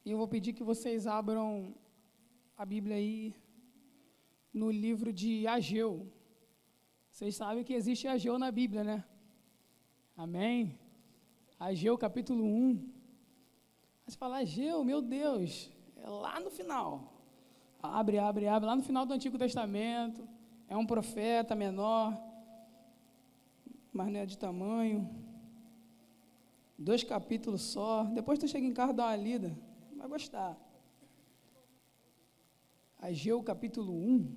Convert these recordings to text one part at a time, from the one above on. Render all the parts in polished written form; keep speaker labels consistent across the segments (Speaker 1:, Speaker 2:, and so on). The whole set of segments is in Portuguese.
Speaker 1: E eu vou pedir que vocês abram a Bíblia aí no livro de Ageu. Vocês sabem que existe Ageu na Bíblia, né? Amém? Ageu, capítulo 1. Você fala, Ageu, meu Deus, é lá no final. Abre, lá no final do Antigo Testamento. É um profeta menor, mas não é de tamanho. 2 capítulos só. Depois tu chega em casa e dá uma lida. Vai gostar. Ageu, capítulo 1.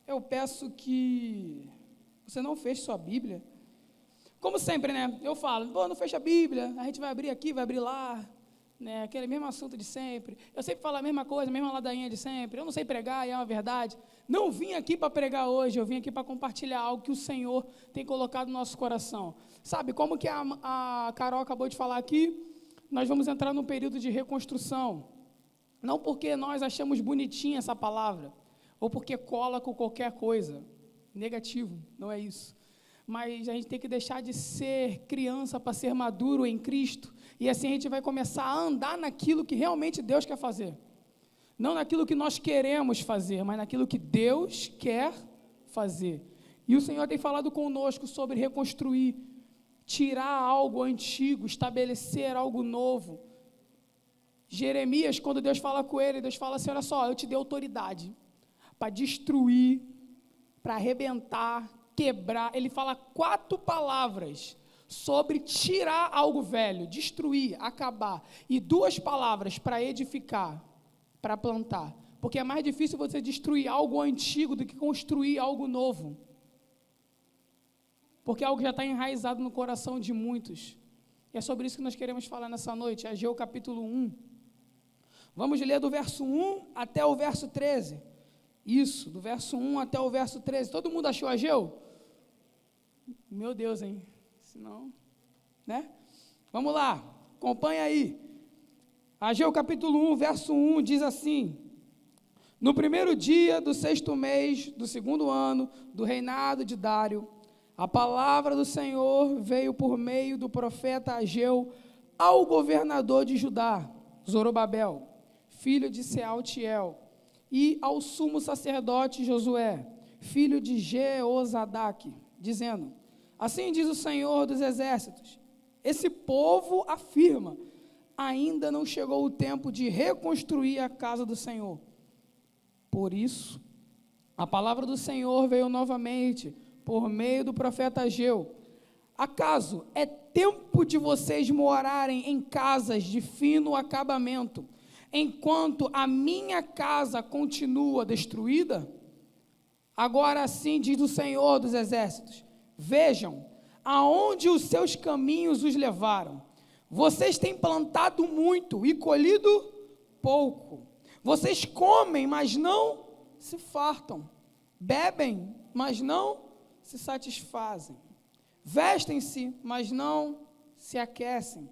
Speaker 1: Eu peço que você não feche sua Bíblia. Como sempre, né? Eu falo, não fecha a Bíblia, a gente vai abrir aqui, vai abrir lá, né? Aquele mesmo assunto de sempre. Eu sempre falo a mesma coisa, a mesma ladainha de sempre. Eu não sei pregar, e é uma verdade. Não vim aqui para pregar hoje, eu vim aqui para compartilhar algo que o Senhor tem colocado no nosso coração. Sabe, como que a Carol acabou de falar aqui, nós vamos entrar num período de reconstrução. Não porque nós achamos bonitinha essa palavra, ou porque cola com qualquer coisa. Negativo, não é isso. Mas a gente tem que deixar de ser criança para ser maduro em Cristo, e assim a gente vai começar a andar naquilo que realmente Deus quer fazer. Não naquilo que nós queremos fazer, mas naquilo que Deus quer fazer. E o Senhor tem falado conosco sobre reconstruir, tirar algo antigo, estabelecer algo novo. Jeremias, quando Deus fala com ele, Deus fala assim, olha só, eu te dei autoridade para destruir, para arrebentar, quebrar. Ele fala 4 palavras sobre tirar algo velho, destruir, acabar, e 2 palavras para edificar, para plantar, porque é mais difícil você destruir algo antigo do que construir algo novo, porque algo já está enraizado no coração de muitos, e é sobre isso que nós queremos falar nessa noite. Ageu capítulo 1, vamos ler do verso 1 até o verso 13, isso, do verso 1 até o verso 13, todo mundo achou Ageu? Meu Deus, hein? Senão, né? Vamos lá, acompanha aí. Ageu capítulo 1, verso 1, diz assim: no primeiro dia do 6º mês do 2º ano do reinado de Dário, a palavra do Senhor veio por meio do profeta Ageu ao governador de Judá, Zorobabel, filho de Sealtiel, e ao sumo sacerdote Josué, filho de Jeozadaque, dizendo: assim diz o Senhor dos exércitos, esse povo afirma, ainda não chegou o tempo de reconstruir a casa do Senhor. Por isso, a palavra do Senhor veio novamente, por meio do profeta Ageu. Acaso é tempo de vocês morarem em casas de fino acabamento, enquanto a minha casa continua destruída? Agora assim diz o Senhor dos exércitos, vejam aonde os seus caminhos os levaram. Vocês têm plantado muito e colhido pouco. Vocês comem, mas não se fartam. Bebem, mas não se satisfazem. Vestem-se, mas não se aquecem.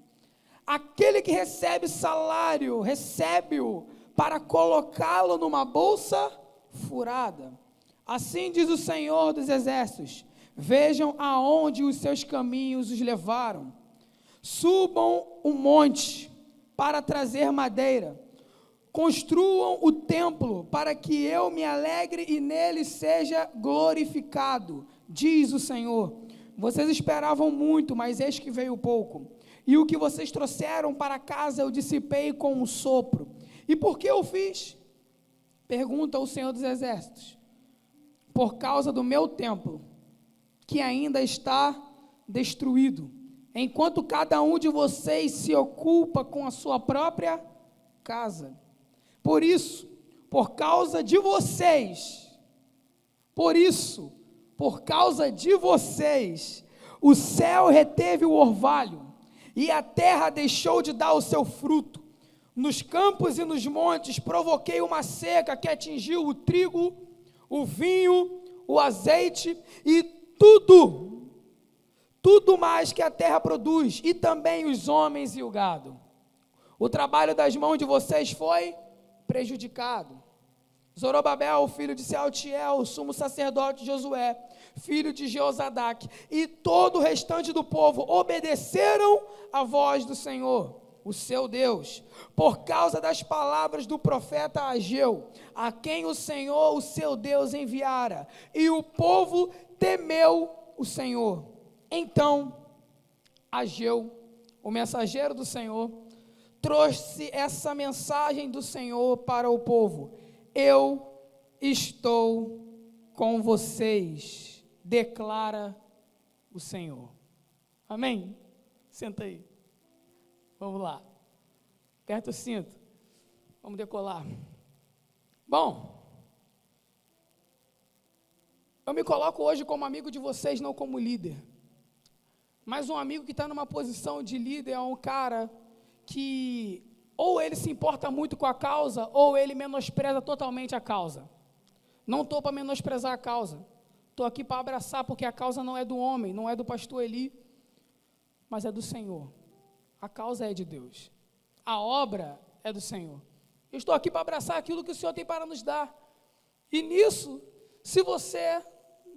Speaker 1: Aquele que recebe salário, recebe-o para colocá-lo numa bolsa furada. Assim diz o Senhor dos exércitos, vejam aonde os seus caminhos os levaram. Subam um monte para trazer madeira, construam o templo para que eu me alegre e nele seja glorificado, diz o Senhor. Vocês esperavam muito, mas eis que veio pouco, e o que vocês trouxeram para casa eu dissipei com um sopro. E por que eu fiz? Pergunta o Senhor dos exércitos. Por causa do meu templo, que ainda está destruído, enquanto cada um de vocês se ocupa com a sua própria casa. Por isso, por causa de vocês, o céu reteve o orvalho, e a terra deixou de dar o seu fruto. Nos campos e nos montes provoquei uma seca que atingiu o trigo, o vinho, o azeite e tudo mais que a terra produz, e também os homens e o gado. O trabalho das mãos de vocês foi prejudicado. Zorobabel, filho de Sealtiel, o sumo sacerdote Josué, filho de Jeozadaque, e todo o restante do povo obedeceram à voz do Senhor, o seu Deus, por causa das palavras do profeta Ageu, a quem o Senhor, o seu Deus, enviara. E o povo temeu o Senhor. Então, Ageu, o mensageiro do Senhor, trouxe essa mensagem do Senhor para o povo: eu estou com vocês, declara o Senhor. Amém? Senta aí. Vamos lá. Aperta o cinto. Vamos decolar. Bom, eu me coloco hoje como amigo de vocês, não como líder. Mas um amigo que está numa posição de líder é um cara que ou ele se importa muito com a causa, ou ele menospreza totalmente a causa. Não estou para menosprezar a causa. Estou aqui para abraçar, porque a causa não é do homem, não é do pastor Eli, mas é do Senhor. A causa é de Deus. A obra é do Senhor. Eu estou aqui para abraçar aquilo que o Senhor tem para nos dar. E nisso, se você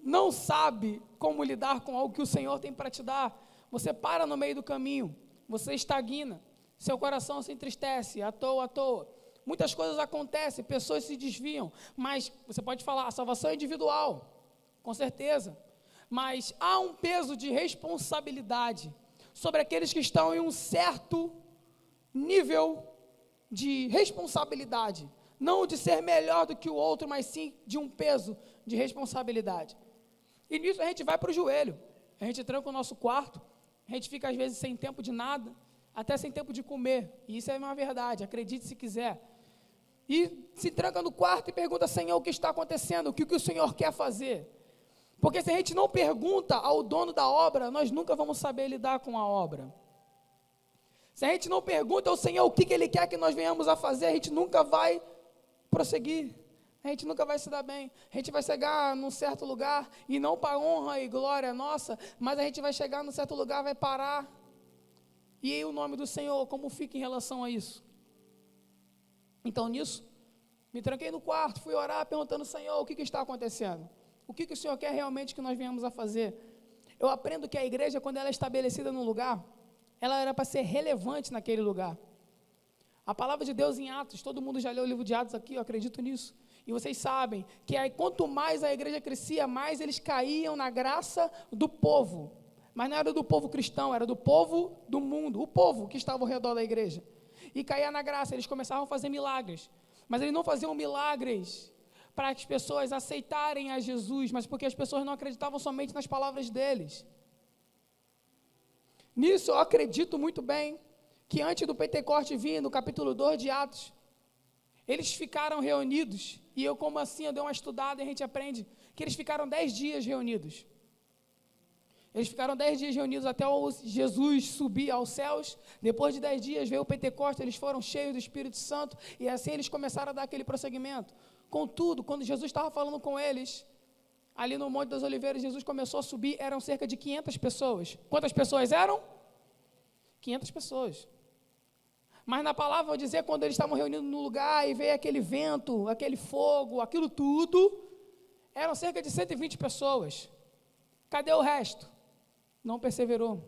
Speaker 1: não sabe como lidar com algo que o Senhor tem para te dar, você para no meio do caminho, você estagna, seu coração se entristece, à toa. Muitas coisas acontecem, pessoas se desviam, mas você pode falar, a salvação é individual, com certeza, mas há um peso de responsabilidade sobre aqueles que estão em um certo nível de responsabilidade, não de ser melhor do que o outro, mas sim de um peso de responsabilidade. E nisso a gente vai para o joelho, a gente tranca o nosso quarto, a gente fica às vezes sem tempo de nada, até sem tempo de comer, e isso é uma verdade, acredite se quiser, e se tranca no quarto e pergunta: Senhor, o que está acontecendo, o que o Senhor quer fazer? Porque se a gente não pergunta ao dono da obra, nós nunca vamos saber lidar com a obra. Se a gente não pergunta ao Senhor o que Ele quer que nós venhamos a fazer, a gente nunca vai prosseguir, a gente nunca vai se dar bem, a gente vai chegar num certo lugar, e não para honra e glória nossa, mas a gente vai chegar num certo lugar, vai parar, e aí o nome do Senhor, como fica em relação a isso? Então nisso, me tranquei no quarto, fui orar perguntando: Senhor, o que está acontecendo? O que o Senhor quer realmente que nós venhamos a fazer? Eu aprendo que a igreja, quando ela é estabelecida num lugar, ela era para ser relevante naquele lugar. A palavra de Deus em Atos, todo mundo já leu o livro de Atos aqui, eu acredito nisso. E vocês sabem que aí, quanto mais a igreja crescia, mais eles caíam na graça do povo. Mas não era do povo cristão, era do povo do mundo, o povo que estava ao redor da igreja. E caía na graça, eles começavam a fazer milagres. Mas eles não faziam milagres para que as pessoas aceitarem a Jesus, mas porque as pessoas não acreditavam somente nas palavras deles. Nisso eu acredito muito bem que antes do Pentecoste vir, no capítulo 2 de Atos, eles ficaram reunidos, e eu, como assim, eu dei uma estudada e a gente aprende que eles ficaram 10 dias reunidos. Eles ficaram 10 dias reunidos até Jesus subir aos céus. Depois de 10 dias veio o Pentecostes, eles foram cheios do Espírito Santo, e assim eles começaram a dar aquele prosseguimento. Contudo, quando Jesus estava falando com eles, ali no Monte das Oliveiras, Jesus começou a subir, eram cerca de 500 pessoas. Quantas pessoas eram? 500 pessoas. Mas na palavra, vou dizer, quando eles estavam reunidos no lugar, e veio aquele vento, aquele fogo, aquilo tudo, eram cerca de 120 pessoas. Cadê o resto? Não perseverou,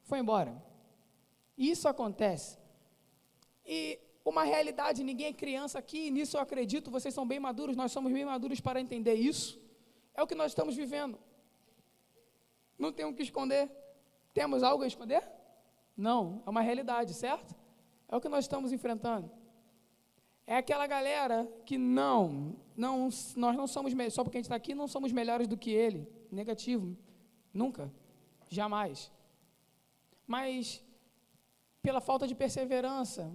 Speaker 1: foi embora. Isso acontece. E uma realidade, ninguém é criança aqui, nisso eu acredito, vocês são bem maduros, nós somos bem maduros para entender isso. É o que nós estamos vivendo. Não tem o que esconder. Temos algo a esconder? Não, é uma realidade, certo? É o que nós estamos enfrentando. É aquela galera que nós não somos, só porque a gente está aqui, não somos melhores do que ele. Negativo. Nunca, jamais. Mas, pela falta de perseverança,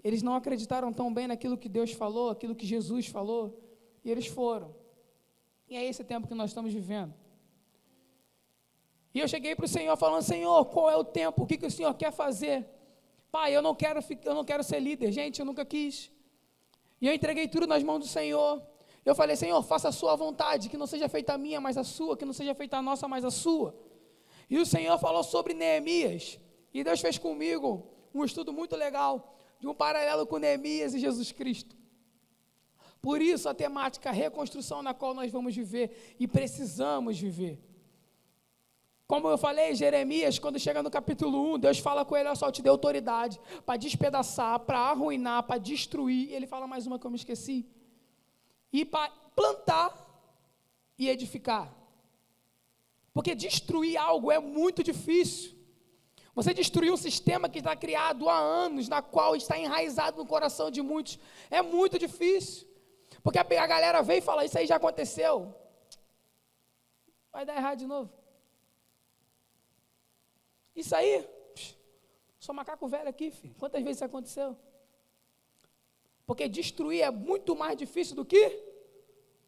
Speaker 1: eles não acreditaram tão bem naquilo que Deus falou, aquilo que Jesus falou, e eles foram. E é esse tempo que nós estamos vivendo. E eu cheguei para o Senhor falando: Senhor, qual é o tempo? O que o Senhor quer fazer? Pai, eu não quero ser líder. Gente, eu nunca quis. E eu entreguei tudo nas mãos do Senhor. Eu falei: Senhor, faça a sua vontade, que não seja feita a minha, mas a sua, que não seja feita a nossa, mas a sua. E o Senhor falou sobre Neemias, e Deus fez comigo um estudo muito legal, de um paralelo com Neemias e Jesus Cristo. Por isso a temática reconstrução na qual nós vamos viver, e precisamos viver. Como eu falei, Jeremias, quando chega no capítulo 1, Deus fala com ele, olha só, eu te dei autoridade para despedaçar, para arruinar, para destruir. E ele fala mais uma que eu me esqueci. E para plantar e edificar. Porque destruir algo é muito difícil. Você destruir um sistema que está criado há anos, na qual está enraizado no coração de muitos, é muito difícil. Porque a galera vem e fala, isso aí já aconteceu. Vai dar errado de novo. Isso aí, sou macaco velho aqui, filho. Quantas vezes isso aconteceu? Porque destruir é muito mais difícil do que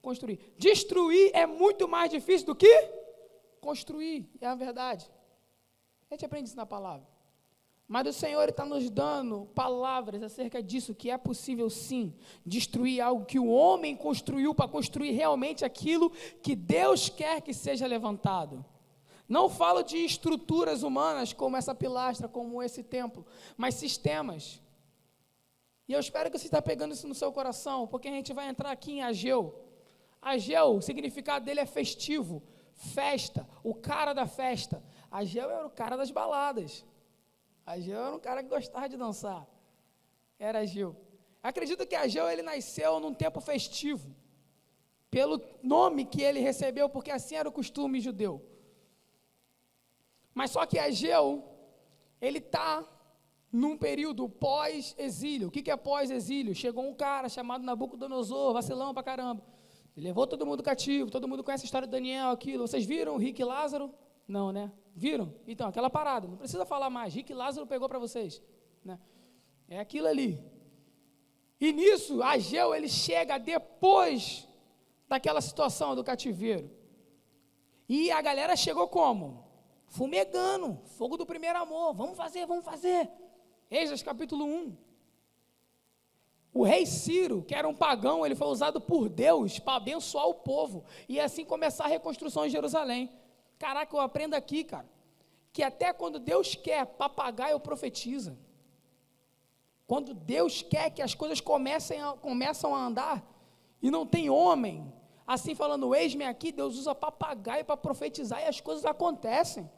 Speaker 1: construir. Destruir é muito mais difícil do que construir, é a verdade. A gente aprende isso na palavra. Mas o Senhor está nos dando palavras acerca disso, que é possível sim, destruir algo que o homem construiu para construir realmente aquilo que Deus quer que seja levantado. Não falo de estruturas humanas, como essa pilastra, como esse templo, mas sistemas. E eu espero que você está pegando isso no seu coração, porque a gente vai entrar aqui em Ageu. Ageu, o significado dele é festivo, festa, o cara da festa. Ageu era o cara das baladas. Ageu era um cara que gostava de dançar. Era Ageu. Acredito que Ageu, ele nasceu num tempo festivo, pelo nome que ele recebeu, porque assim era o costume judeu. Mas só que Ageu, ele está num período pós-exílio. O que é pós-exílio? Chegou um cara chamado Nabucodonosor, vacilão pra caramba. Ele levou todo mundo cativo, todo mundo conhece a história de Daniel, aquilo. Vocês viram Rick e Lázaro? Não, né? Viram? Então, aquela parada, não precisa falar mais. Rick e Lázaro pegou para vocês, né? É aquilo ali. E nisso, Ageu, ele chega depois daquela situação do cativeiro. E a galera chegou como? Fumegando, fogo do primeiro amor, vamos fazer, vamos fazer. Esdras capítulo 1. O rei Ciro, que era um pagão, ele foi usado por Deus para abençoar o povo, e assim começar a reconstrução em Jerusalém. Caraca, eu aprendo aqui, cara, que até quando Deus quer, papagaio profetiza. Quando Deus quer que as coisas começam a andar, e não tem homem, assim falando, eis-me aqui, Deus usa papagaio para profetizar, e as coisas acontecem.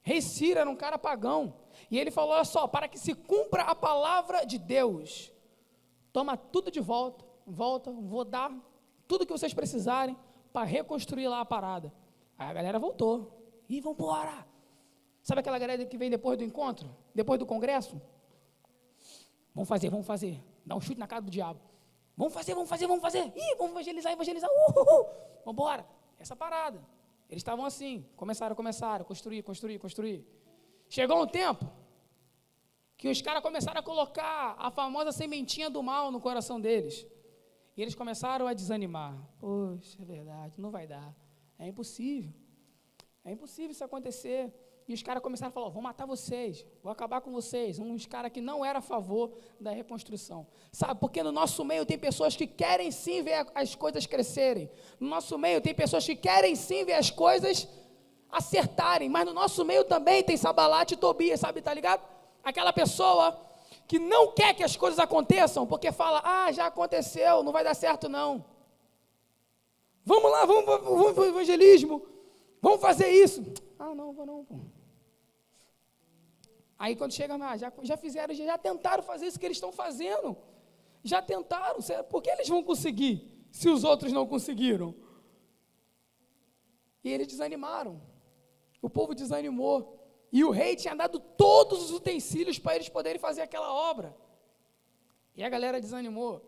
Speaker 1: Rei Ciro era um cara pagão, e ele falou, olha só, para que se cumpra a palavra de Deus, toma tudo de volta, vou dar tudo que vocês precisarem, para reconstruir lá a parada. Aí a galera voltou, e vamos embora. Sabe aquela galera que vem depois do encontro, depois do congresso? Vamos fazer, dá um chute na cara do diabo. Vamos fazer, ih, vamos evangelizar, vamos embora, essa parada. Eles estavam assim, começaram, construir. Chegou um tempo que os caras começaram a colocar a famosa sementinha do mal no coração deles. E eles começaram a desanimar. Poxa, é verdade, não vai dar. É impossível isso acontecer. E os caras começaram a falar, vou matar vocês, vou acabar com vocês. Uns caras que não eram a favor da reconstrução. Sabe, porque no nosso meio tem pessoas que querem sim ver as coisas crescerem. No nosso meio tem pessoas que querem sim ver as coisas acertarem. Mas no nosso meio também tem Sambalate e Tobias, sabe, tá ligado? Aquela pessoa que não quer que as coisas aconteçam, porque fala, já aconteceu, não vai dar certo não. Vamos lá, vamos para o evangelismo, vamos fazer isso. Não vou não, pô. Aí quando chega lá, já fizeram, já tentaram fazer isso que eles estão fazendo. Já tentaram, por que eles vão conseguir, se os outros não conseguiram? E eles desanimaram, o povo desanimou, e o rei tinha dado todos os utensílios para eles poderem fazer aquela obra, e a galera desanimou,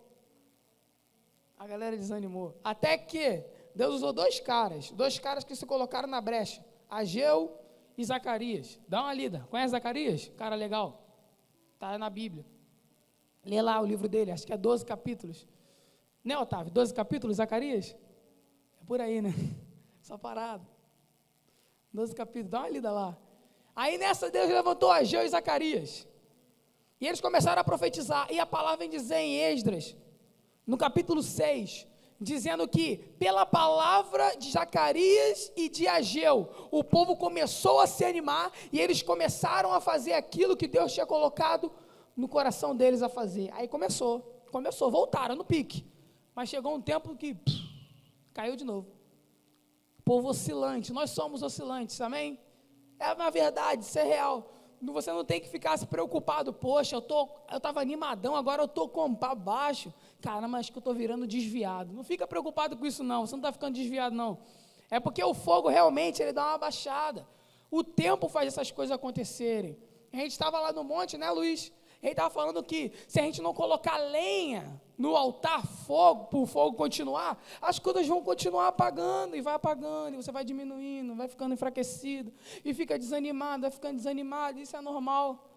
Speaker 1: até que Deus usou dois caras que se colocaram na brecha, Ageu e Zacarias. Dá uma lida, conhece Zacarias? Cara legal, está na Bíblia, lê lá o livro dele, acho que é 12 capítulos, né, Otávio? 12 capítulos, Zacarias? É por aí, né? Só parado, 12 capítulos, dá uma lida lá. Aí nessa Deus levantou Ageu e Zacarias, e eles começaram a profetizar, e a palavra vem dizer em Esdras, no capítulo 6, dizendo que pela palavra de Zacarias e de Ageu, o povo começou a se animar, e eles começaram a fazer aquilo que Deus tinha colocado no coração deles a fazer. Aí começou, voltaram no pique, mas chegou um tempo que caiu de novo. Povo oscilante, nós somos oscilantes, amém? É uma verdade, isso é real. Você não tem que ficar se preocupado. Poxa, eu estava animadão, agora eu estou com para baixo. Caramba, acho que eu estou virando desviado. Não fica preocupado com isso, não. Você não está ficando desviado, não. É porque o fogo realmente ele dá uma baixada. O tempo faz essas coisas acontecerem. A gente estava lá no monte, né, Luiz? Ele estava falando que se a gente não colocar lenha no altar, para o fogo continuar, as coisas vão continuar apagando, e vai apagando, e você vai diminuindo, vai ficando enfraquecido, e fica desanimado, vai ficando desanimado. Isso é normal.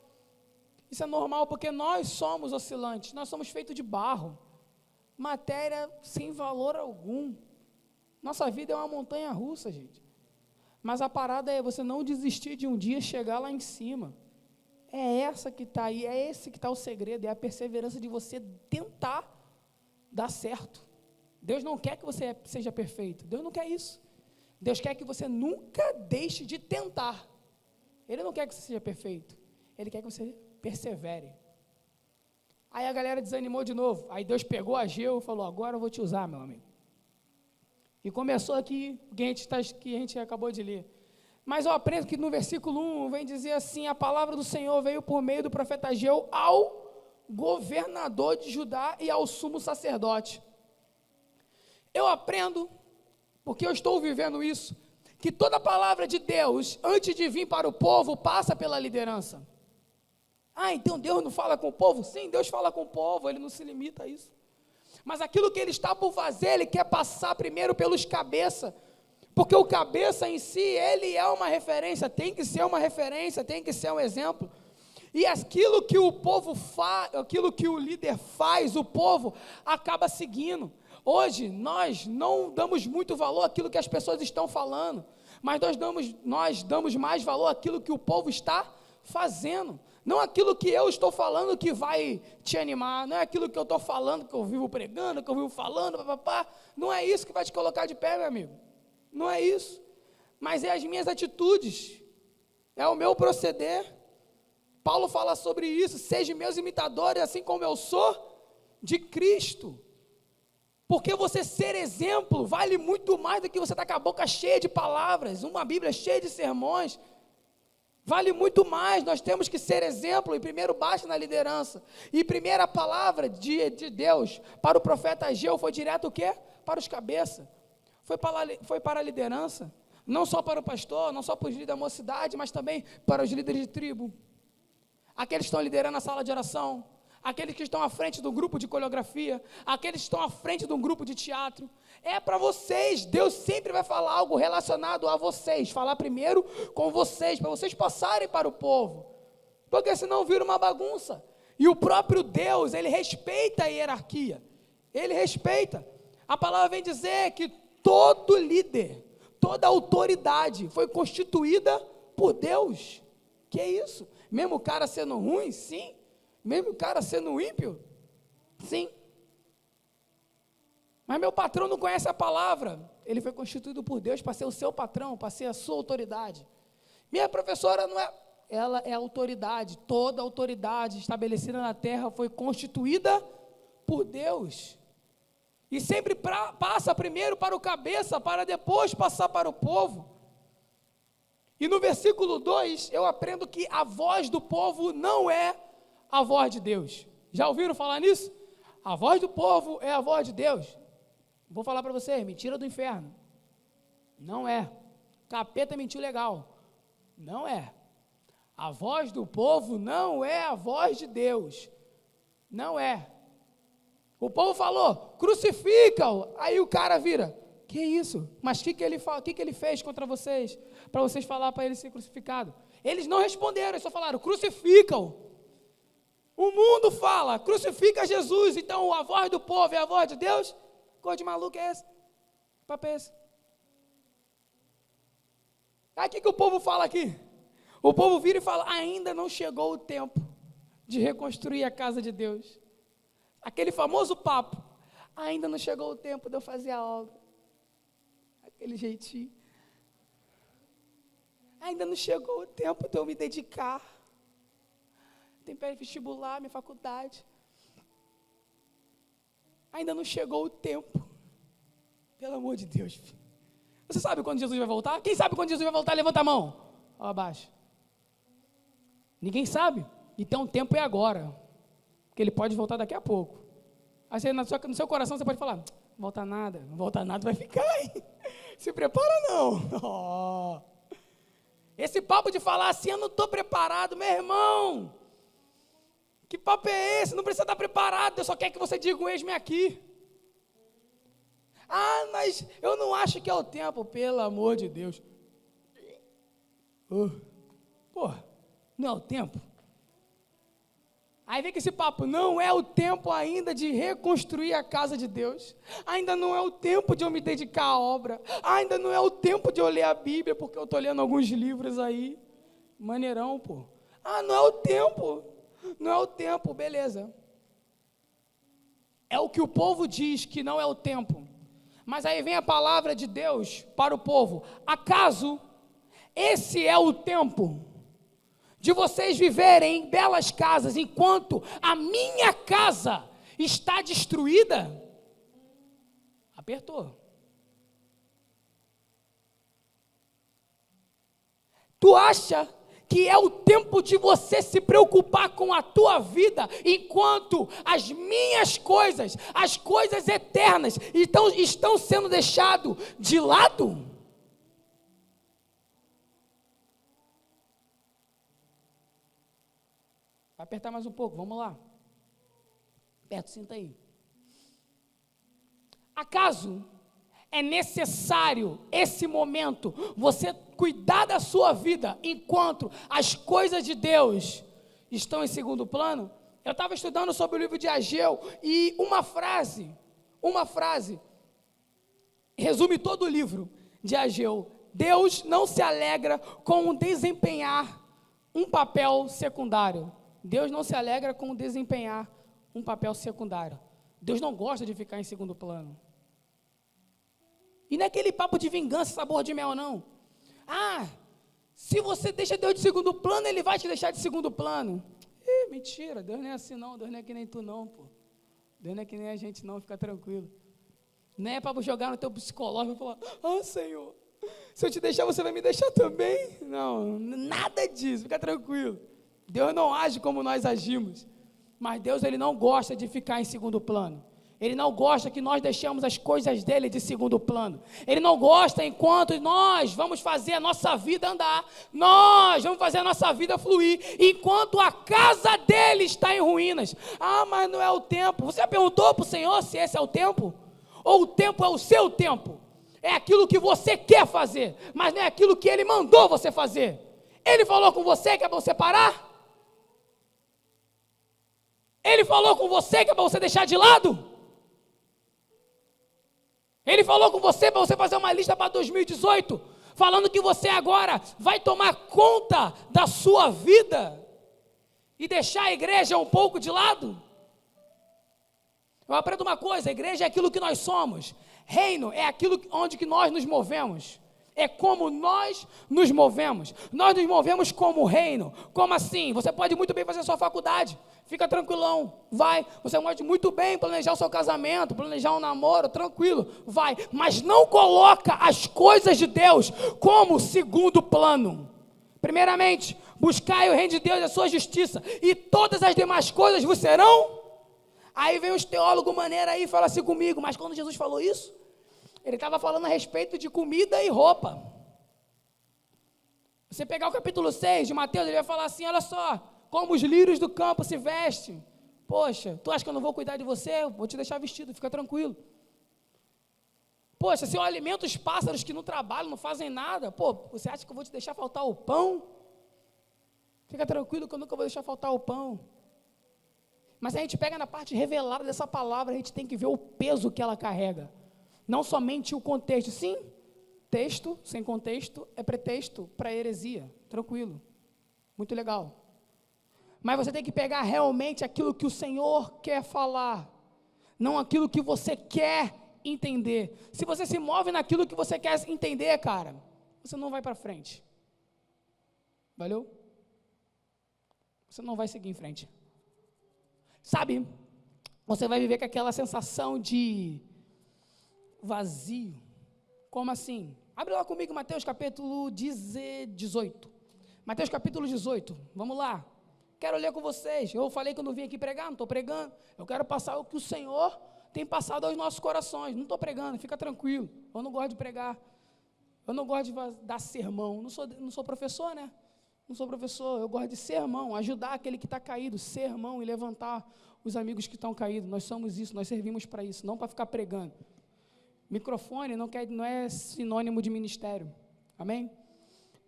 Speaker 1: Isso é normal porque nós somos oscilantes, nós somos feitos de barro, matéria sem valor algum. Nossa vida é uma montanha russa, gente. Mas a parada é você não desistir de um dia chegar lá em cima. É essa que está aí, é esse que está o segredo, é a perseverança de você tentar dar certo. Deus não quer que você seja perfeito, Deus não quer isso. Deus quer que você nunca deixe de tentar. Ele não quer que você seja perfeito, Ele quer que você persevere. Aí a galera desanimou de novo, aí Deus pegou Ageu e falou, agora eu vou te usar, meu amigo. E começou aqui, que a gente acabou de ler. Mas eu aprendo que no versículo 1 vem dizer assim, a palavra do Senhor veio por meio do profeta Ageu ao governador de Judá e ao sumo sacerdote. Eu aprendo, porque eu estou vivendo isso, que toda palavra de Deus, antes de vir para o povo, passa pela liderança. Ah, então Deus não fala com o povo? Sim, Deus fala com o povo, Ele não se limita a isso. Mas aquilo que Ele está por fazer, Ele quer passar primeiro pelos cabeças, porque o cabeça em si, ele é uma referência, tem que ser uma referência, tem que ser um exemplo. E aquilo que o povo faz, aquilo que o líder faz, o povo acaba seguindo. Hoje, nós não damos muito valor àquilo que as pessoas estão falando, mas nós damos mais valor àquilo que o povo está fazendo. Não aquilo que eu estou falando que vai te animar, não é aquilo que eu estou falando, que eu vivo pregando, que eu vivo falando, papapá. Não é isso que vai te colocar de pé, meu amigo. Não é isso, mas é as minhas atitudes, é o meu proceder. Paulo fala sobre isso, sejam meus imitadores, assim como eu sou de Cristo, porque você ser exemplo vale muito mais do que você estar com a boca cheia de palavras, uma Bíblia cheia de sermões, vale muito mais. Nós temos que ser exemplo, e primeiro basta na liderança, e primeira palavra de Deus para o profeta Ageu foi direto o quê? Para os cabeças. Foi para a liderança, não só para o pastor, não só para os líderes da mocidade, mas também para os líderes de tribo, aqueles que estão liderando a sala de oração, aqueles que estão à frente do grupo de coreografia, aqueles que estão à frente de um grupo de teatro. É para vocês, Deus sempre vai falar algo relacionado a vocês, falar primeiro com vocês, para vocês passarem para o povo, porque senão vira uma bagunça. E o próprio Deus, Ele respeita a hierarquia, Ele respeita. A palavra vem dizer que todo líder, toda autoridade foi constituída por Deus. Que é isso? Mesmo o cara sendo ruim? Sim. Mesmo o cara sendo ímpio? Sim. Mas meu patrão não conhece a palavra. Ele foi constituído por Deus para ser o seu patrão, para ser a sua autoridade. Minha professora não é... Ela é autoridade. Toda autoridade estabelecida na terra foi constituída por Deus. E sempre passa primeiro para o cabeça, para depois passar para o povo. E no versículo 2, eu aprendo que a voz do povo não é a voz de Deus. Já ouviram falar nisso? A voz do povo é a voz de Deus. Vou falar para vocês, mentira do inferno. Não é. Capeta mentiu legal. Não é. A voz do povo não é a voz de Deus. Não é. O povo falou, crucifica-o. Aí o cara vira, que isso? Mas o que ele fez contra vocês? Para vocês falar para ele ser crucificado? Eles não responderam, eles só falaram, crucifica-o. O mundo fala, crucifica Jesus. Então a voz do povo é a voz de Deus? Cor de maluco é esse? Papo é esse? Aí o que o povo fala aqui? O povo vira e fala, ainda não chegou o tempo de reconstruir a casa de Deus. Aquele famoso papo, ainda não chegou o tempo de eu fazer a obra. Aquele jeitinho. Ainda não chegou o tempo de eu me dedicar. Tem pré-vestibular, minha faculdade. Ainda não chegou o tempo. Pelo amor de Deus, filho. Você sabe quando Jesus vai voltar? Quem sabe quando Jesus vai voltar? Levanta a mão. ou abaixo? Ninguém sabe. Então o tempo é agora. Porque ele pode voltar daqui a pouco. Aí você, no seu coração você pode falar, não volta nada, não volta nada, vai ficar aí. Se prepara não. Oh. Esse papo de falar assim, eu não estou preparado, meu irmão. Que papo é esse? Não precisa estar preparado, Deus só quer que você diga um eis-me aqui. Ah, mas eu não acho que é o tempo, pelo amor de Deus. Porra, não é o tempo? Aí vem que esse papo, não é o tempo ainda de reconstruir a casa de Deus, ainda não é o tempo de eu me dedicar à obra, ainda não é o tempo de eu ler a Bíblia, porque eu estou lendo alguns livros aí, maneirão, pô. Ah, não é o tempo, não é o tempo, beleza. É o que o povo diz que não é o tempo, mas aí vem a palavra de Deus para o povo, acaso esse é o tempo de vocês viverem em belas casas, enquanto a minha casa está destruída? Apertou. Tu acha que é o tempo de você se preocupar com a tua vida, enquanto as minhas coisas, as coisas eternas, estão sendo deixadas de lado? Vai apertar mais um pouco, vamos lá. Aperta, senta aí. Acaso é necessário, esse momento, você cuidar da sua vida, enquanto as coisas de Deus estão em segundo plano? Eu estava estudando sobre o livro de Ageu, e uma frase, resume todo o livro de Ageu. Deus não se alegra com desempenhar um papel secundário. Deus não se alegra com desempenhar um papel secundário. Deus não gosta de ficar em segundo plano. E não é aquele papo de vingança, sabor de mel, não. Ah, se você deixa Deus de segundo plano, Ele vai te deixar de segundo plano. Mentira, Deus não é assim não, Deus não é que nem tu não, pô. Deus não é que nem a gente não, fica tranquilo. Não é para jogar no teu psicológico e falar, Senhor, se eu te deixar, você vai me deixar também? Não, nada disso, fica tranquilo. Deus não age como nós agimos, mas Deus, Ele não gosta de ficar em segundo plano. Ele não gosta que nós deixemos as coisas dele de segundo plano. Ele não gosta enquanto nós vamos fazer a nossa vida andar, nós vamos fazer a nossa vida fluir, enquanto a casa dele está em ruínas. Mas não é o tempo. Você já perguntou para o Senhor se esse é o tempo? Ou o tempo é o seu tempo? É aquilo que você quer fazer, mas não é aquilo que Ele mandou você fazer. Ele falou com você que é para você parar? Ele falou com você que é para você deixar de lado? Ele falou com você para você fazer uma lista para 2018, falando que você agora vai tomar conta da sua vida e deixar a igreja um pouco de lado? Eu aprendo uma coisa, a igreja é aquilo que nós somos, reino é aquilo onde que nós nos movemos. É como nós nos movemos como reino. Como assim? Você pode muito bem fazer a sua faculdade, fica tranquilão, vai. Você pode muito bem planejar o seu casamento, planejar um namoro, tranquilo, vai. Mas não coloca as coisas de Deus como segundo plano. Primeiramente, buscai o reino de Deus e a sua justiça, e todas as demais coisas vos serão. Aí vem os teólogos maneira aí e fala assim comigo, mas quando Jesus falou isso, Ele estava falando a respeito de comida e roupa. Você pegar o capítulo 6 de Mateus, ele vai falar assim, olha só, como os lírios do campo se vestem. Poxa, tu acha que eu não vou cuidar de você? Eu vou te deixar vestido, fica tranquilo. Poxa, se eu alimento os pássaros que não trabalham, não fazem nada, você acha que eu vou te deixar faltar o pão? Fica tranquilo que eu nunca vou deixar faltar o pão. Mas a gente pega na parte revelada dessa palavra, a gente tem que ver o peso que ela carrega. Não somente o contexto. Sim, texto sem contexto é pretexto para heresia. Tranquilo. Muito legal. Mas você tem que pegar realmente aquilo que o Senhor quer falar, não aquilo que você quer entender. Se você se move naquilo que você quer entender, cara, você não vai para frente. Valeu? Você não vai seguir em frente. Sabe, você vai viver com aquela sensação de vazio. Como assim? Abre lá comigo Mateus capítulo 18. Mateus capítulo 18, vamos lá. Quero ler com vocês. Eu falei que eu não vim aqui pregar, não estou pregando. Eu quero passar o que o Senhor tem passado aos nossos corações. Não estou pregando, fica tranquilo. Eu não gosto de pregar. Eu não gosto de dar sermão. Não sou professor, né? Não sou professor. Eu gosto de sermão, ajudar aquele que está caído, sermão e levantar os amigos que estão caídos. Nós somos isso, nós servimos para isso, não para ficar pregando. Microfone não é sinônimo de ministério. Amém?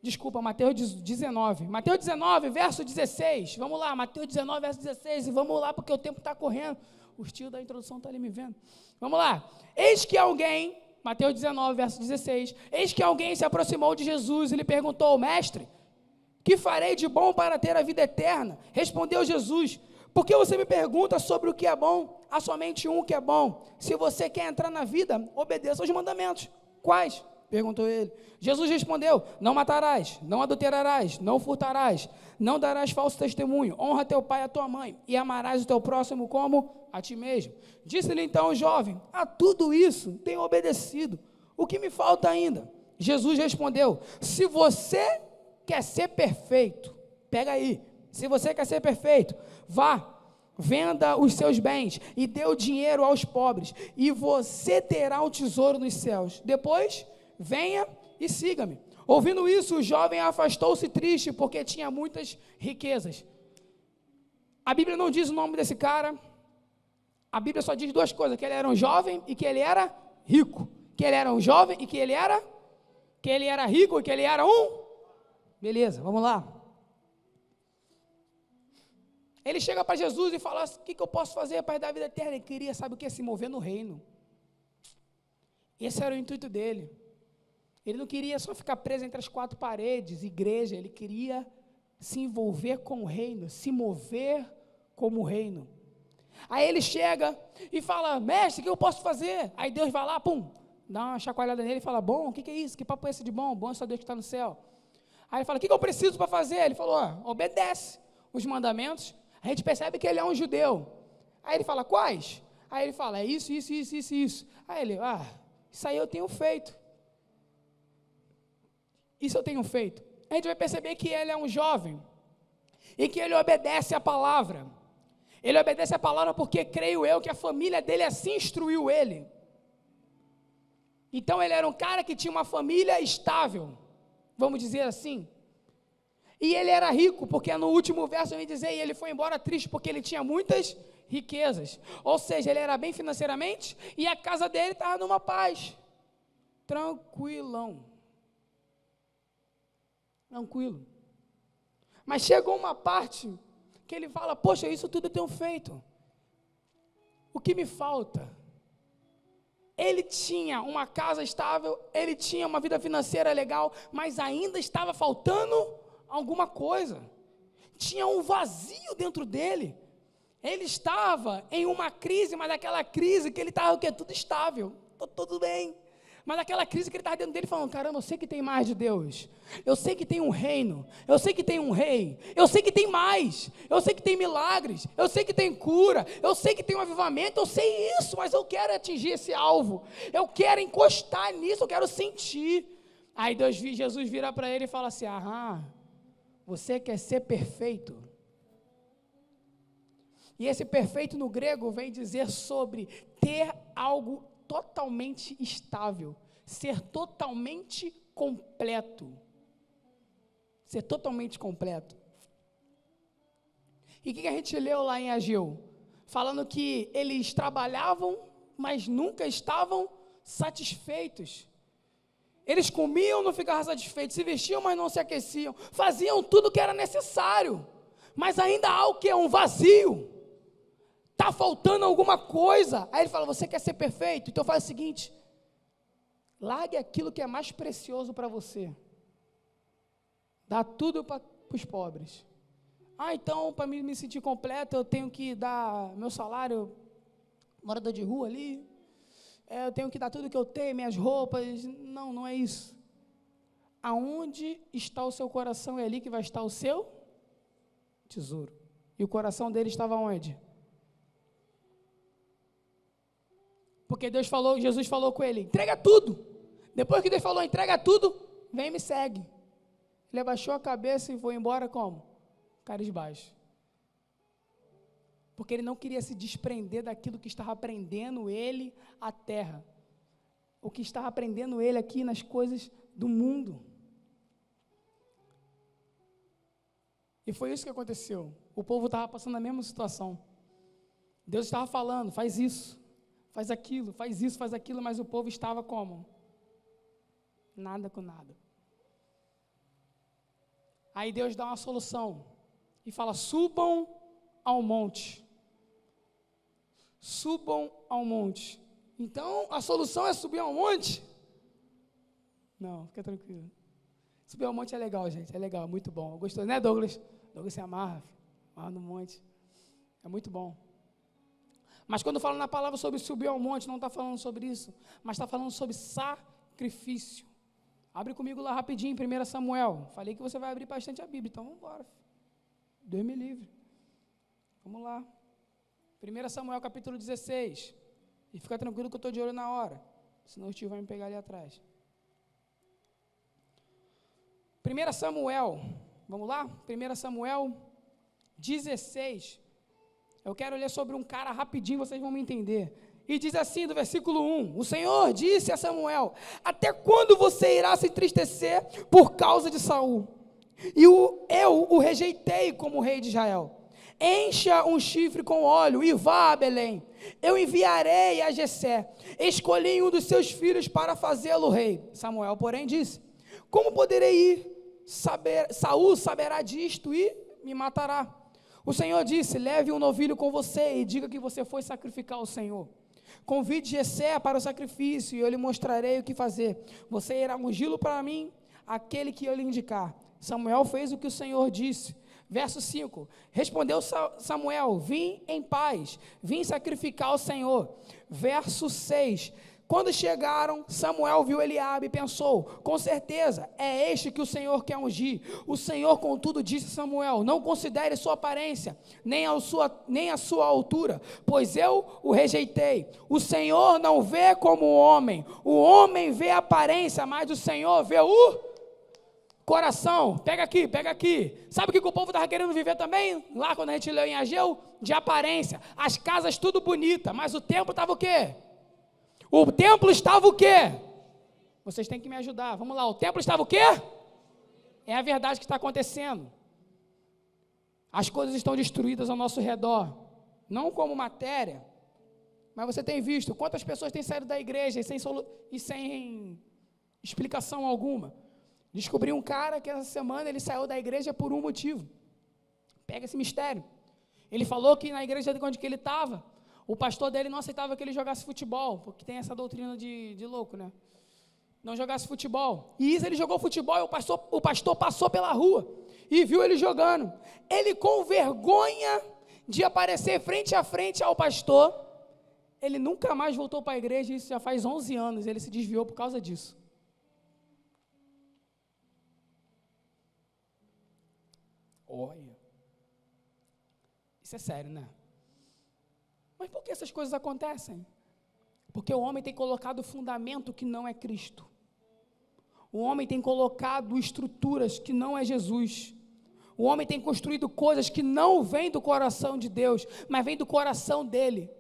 Speaker 1: Desculpa, Mateus 19. Mateus 19, verso 16. Vamos lá, Mateus 19, verso 16. E vamos lá, porque o tempo está correndo. Os tios da introdução estão ali me vendo. Vamos lá. Eis que alguém, Mateus 19, verso 16. Eis que alguém se aproximou de Jesus e lhe perguntou: Mestre, que farei de bom para ter a vida eterna? Respondeu Jesus: por que você me pergunta sobre o que é bom? Há somente um que é bom. Se você quer entrar na vida, obedeça aos mandamentos. Quais? Perguntou ele. Jesus respondeu: não matarás, não adulterarás, não furtarás, não darás falso testemunho, honra teu pai e a tua mãe, e amarás o teu próximo como a ti mesmo. Disse-lhe então o jovem: a tudo isso tenho obedecido. O que me falta ainda? Jesus respondeu: se você quer ser perfeito, pega aí, se você quer ser perfeito, vá, venda os seus bens e dê o dinheiro aos pobres, e você terá um tesouro nos céus. Depois, venha e siga-me. Ouvindo isso, o jovem afastou-se triste, porque tinha muitas riquezas. A Bíblia não diz o nome desse cara. A Bíblia só diz duas coisas: que ele era um jovem e que ele era rico. Que ele era um jovem e que ele era rico e que ele era um... Beleza, vamos lá. Ele chega para Jesus e fala: o que eu posso fazer para dar a vida eterna? Ele queria, sabe o que? Se mover no reino. Esse era o intuito dele. Ele não queria só ficar preso entre as quatro paredes, igreja. Ele queria se envolver com o reino, se mover como o reino. Aí ele chega e fala: mestre, o que eu posso fazer? Aí Deus vai lá, pum, dá uma chacoalhada nele e fala: bom, o que é isso? Que papo é esse de bom? Bom é só Deus que está no céu. Aí ele fala: o que eu preciso para fazer? Ele falou: obedece os mandamentos. A gente percebe que ele é um judeu. Aí ele fala: quais? Aí ele fala: é isso. Aí ele: isso aí eu tenho feito. Isso eu tenho feito. A gente vai perceber que ele é um jovem e que ele obedece a palavra. Ele obedece a palavra porque creio eu que a família dele assim instruiu ele. Então ele era um cara que tinha uma família estável, vamos dizer assim. E ele era rico, porque no último verso vem dizer: e ele foi embora triste porque ele tinha muitas riquezas. Ou seja, ele era bem financeiramente e a casa dele estava numa paz. Tranquilão. Tranquilo. Mas chegou uma parte que ele fala: poxa, isso tudo eu tenho feito. O que me falta? Ele tinha uma casa estável, ele tinha uma vida financeira legal, mas ainda estava faltando alguma coisa. Tinha um vazio dentro dele. Ele estava em uma crise, mas aquela crise que ele estava tudo estável, tudo bem. Mas aquela crise que ele estava dentro dele falando: caramba, eu sei que tem mais de Deus, eu sei que tem um reino, eu sei que tem um rei, eu sei que tem mais, eu sei que tem milagres, eu sei que tem cura, eu sei que tem um avivamento, eu sei isso, mas eu quero atingir esse alvo, eu quero encostar nisso, eu quero sentir. Aí Jesus vira para ele e fala assim: você quer ser perfeito? E esse perfeito no grego vem dizer sobre ter algo totalmente estável, ser totalmente completo. Ser totalmente completo. E o que a gente leu lá em Ageu? Falando que eles trabalhavam, mas nunca estavam satisfeitos. Eles comiam, não ficavam satisfeitos, se vestiam, mas não se aqueciam, faziam tudo o que era necessário, mas ainda há o que? Um vazio. Está faltando alguma coisa. Aí ele fala: você quer ser perfeito? Então faz o seguinte: largue aquilo que é mais precioso para você, dá tudo para os pobres. Então para me sentir completo eu tenho que dar meu salário, morador de rua ali, eu tenho que dar tudo que eu tenho, minhas roupas. Não é isso. Aonde está o seu coração, é ali que vai estar o seu tesouro. E o coração dele estava onde? Porque Jesus falou com ele: entrega tudo. Depois que Deus falou: entrega tudo, vem e me segue. Ele abaixou a cabeça e foi embora como? Cabisbaixo. Porque ele não queria se desprender daquilo que estava prendendo ele à terra. O que estava prendendo ele aqui nas coisas do mundo. E foi isso que aconteceu. O povo estava passando a mesma situação. Deus estava falando, faz isso, faz aquilo, faz isso, faz aquilo, mas o povo estava como? Nada com nada. Aí Deus dá uma solução e fala, subam ao monte. Subam ao monte. Então, a solução é subir ao monte? Não, fica tranquilo. Subir ao monte é legal, gente, é legal, muito bom. Gostou, né, Douglas? Douglas se amarra no monte. É muito bom. Mas quando fala na palavra sobre subir ao monte, não está falando sobre isso, mas está falando sobre sacrifício. Abre comigo lá rapidinho, 1 Samuel. Falei que você vai abrir bastante a Bíblia, então vamos embora. Deus me livre. Vamos lá. 1 Samuel capítulo 16. E fica tranquilo que eu estou de olho na hora. Senão o tio vai me pegar ali atrás. 1 Samuel. Vamos lá? 1 Samuel 16. Eu quero ler sobre um cara rapidinho, vocês vão me entender. E diz assim, do versículo 1, o Senhor disse a Samuel, até quando você irá se entristecer por causa de Saul? E eu o rejeitei como rei de Israel. Encha um chifre com óleo e vá a Belém. Eu enviarei a Jessé. Escolhi um dos seus filhos para fazê-lo rei. Samuel, porém, disse, como poderei ir? Saul saberá disto e me matará. O Senhor disse, leve um novilho com você e diga que você foi sacrificar ao Senhor. Convide Jessé para o sacrifício e eu lhe mostrarei o que fazer. Você irá ungí-lo para mim, aquele que eu lhe indicar. Samuel fez o que o Senhor disse. Verso 5, respondeu Samuel, vim em paz, vim sacrificar ao Senhor. Verso 6, quando chegaram, Samuel viu Eliabe e pensou, com certeza, é este que o Senhor quer ungir. O Senhor, contudo, disse a Samuel, não considere sua aparência, nem a sua altura, pois eu o rejeitei. O Senhor não vê como o homem vê a aparência, mas o Senhor vê o coração. Pega aqui. Sabe o que o povo estava querendo viver também? Lá quando a gente leu em Ageu, de aparência. As casas tudo bonita, mas o templo estava o quê? O templo estava o quê? Vocês têm que me ajudar. Vamos lá, o templo estava o quê? É a verdade que está acontecendo. As coisas estão destruídas ao nosso redor. Não como matéria, mas você tem visto quantas pessoas têm saído da igreja e sem explicação alguma. Descobri um cara que essa semana ele saiu da igreja por um motivo. Pega esse mistério. Ele falou que na igreja onde que ele estava, o pastor dele não aceitava que ele jogasse futebol, porque tem essa doutrina de louco, né? Não jogasse futebol. E isso ele jogou futebol e o pastor passou pela rua e viu ele jogando. Ele, com vergonha de aparecer frente a frente ao pastor, ele nunca mais voltou para a igreja, isso já faz 11 anos, ele se desviou por causa disso. Olha, isso é sério, né? Mas por que essas coisas acontecem? Porque o homem tem colocado fundamento que não é Cristo. O homem tem colocado estruturas que não é Jesus. O homem tem construído coisas que não vêm do coração de Deus, mas vêm do coração dele.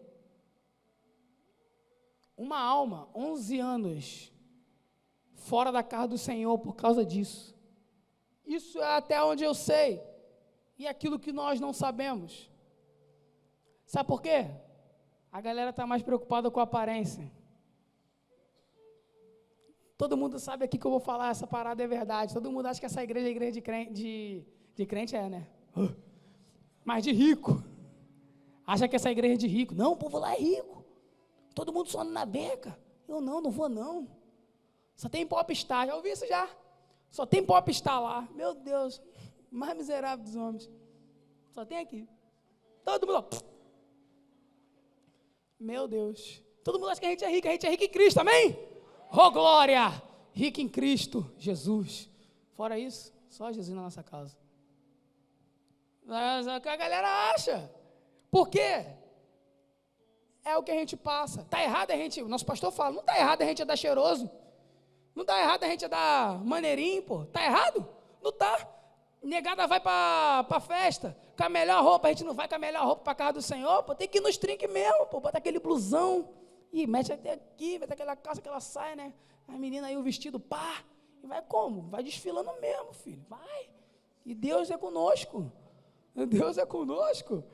Speaker 1: Uma alma, 11 anos, fora da casa do Senhor por causa disso. Isso é até onde eu sei. E aquilo que nós não sabemos. Sabe por quê? A galera está mais preocupada com a aparência. Todo mundo sabe aqui que eu vou falar, essa parada é verdade. Todo mundo acha que essa igreja é igreja de crente, né? Mas de rico. Acha que essa igreja é de rico. Não, o povo lá é rico. Todo mundo só na beca. Eu não vou não. Só tem popstar, já ouvi isso já. Só tem popstar lá. Meu Deus, mais miserável dos homens. Só tem aqui. Todo mundo, meu Deus. Todo mundo acha que a gente é rico em Cristo, amém? Oh, glória! Rico em Cristo, Jesus. Fora isso, só Jesus na nossa casa. Mas é o que a galera acha. Por quê? É o que a gente passa. Está errado o nosso pastor fala, não está errado a gente andar cheiroso. Não está errado a gente andar maneirinho, pô. Está errado? Não está. Negada vai para festa, com a melhor roupa, a gente não vai com a melhor roupa para a casa do Senhor, pô, tem que ir nos trinques mesmo, pô, bota aquele blusão, e mete até aqui, mete aquela calça, aquela saia, né? A menina aí, o vestido, pá, e vai como? Vai desfilando mesmo, filho, vai. E Deus é conosco. Deus é conosco.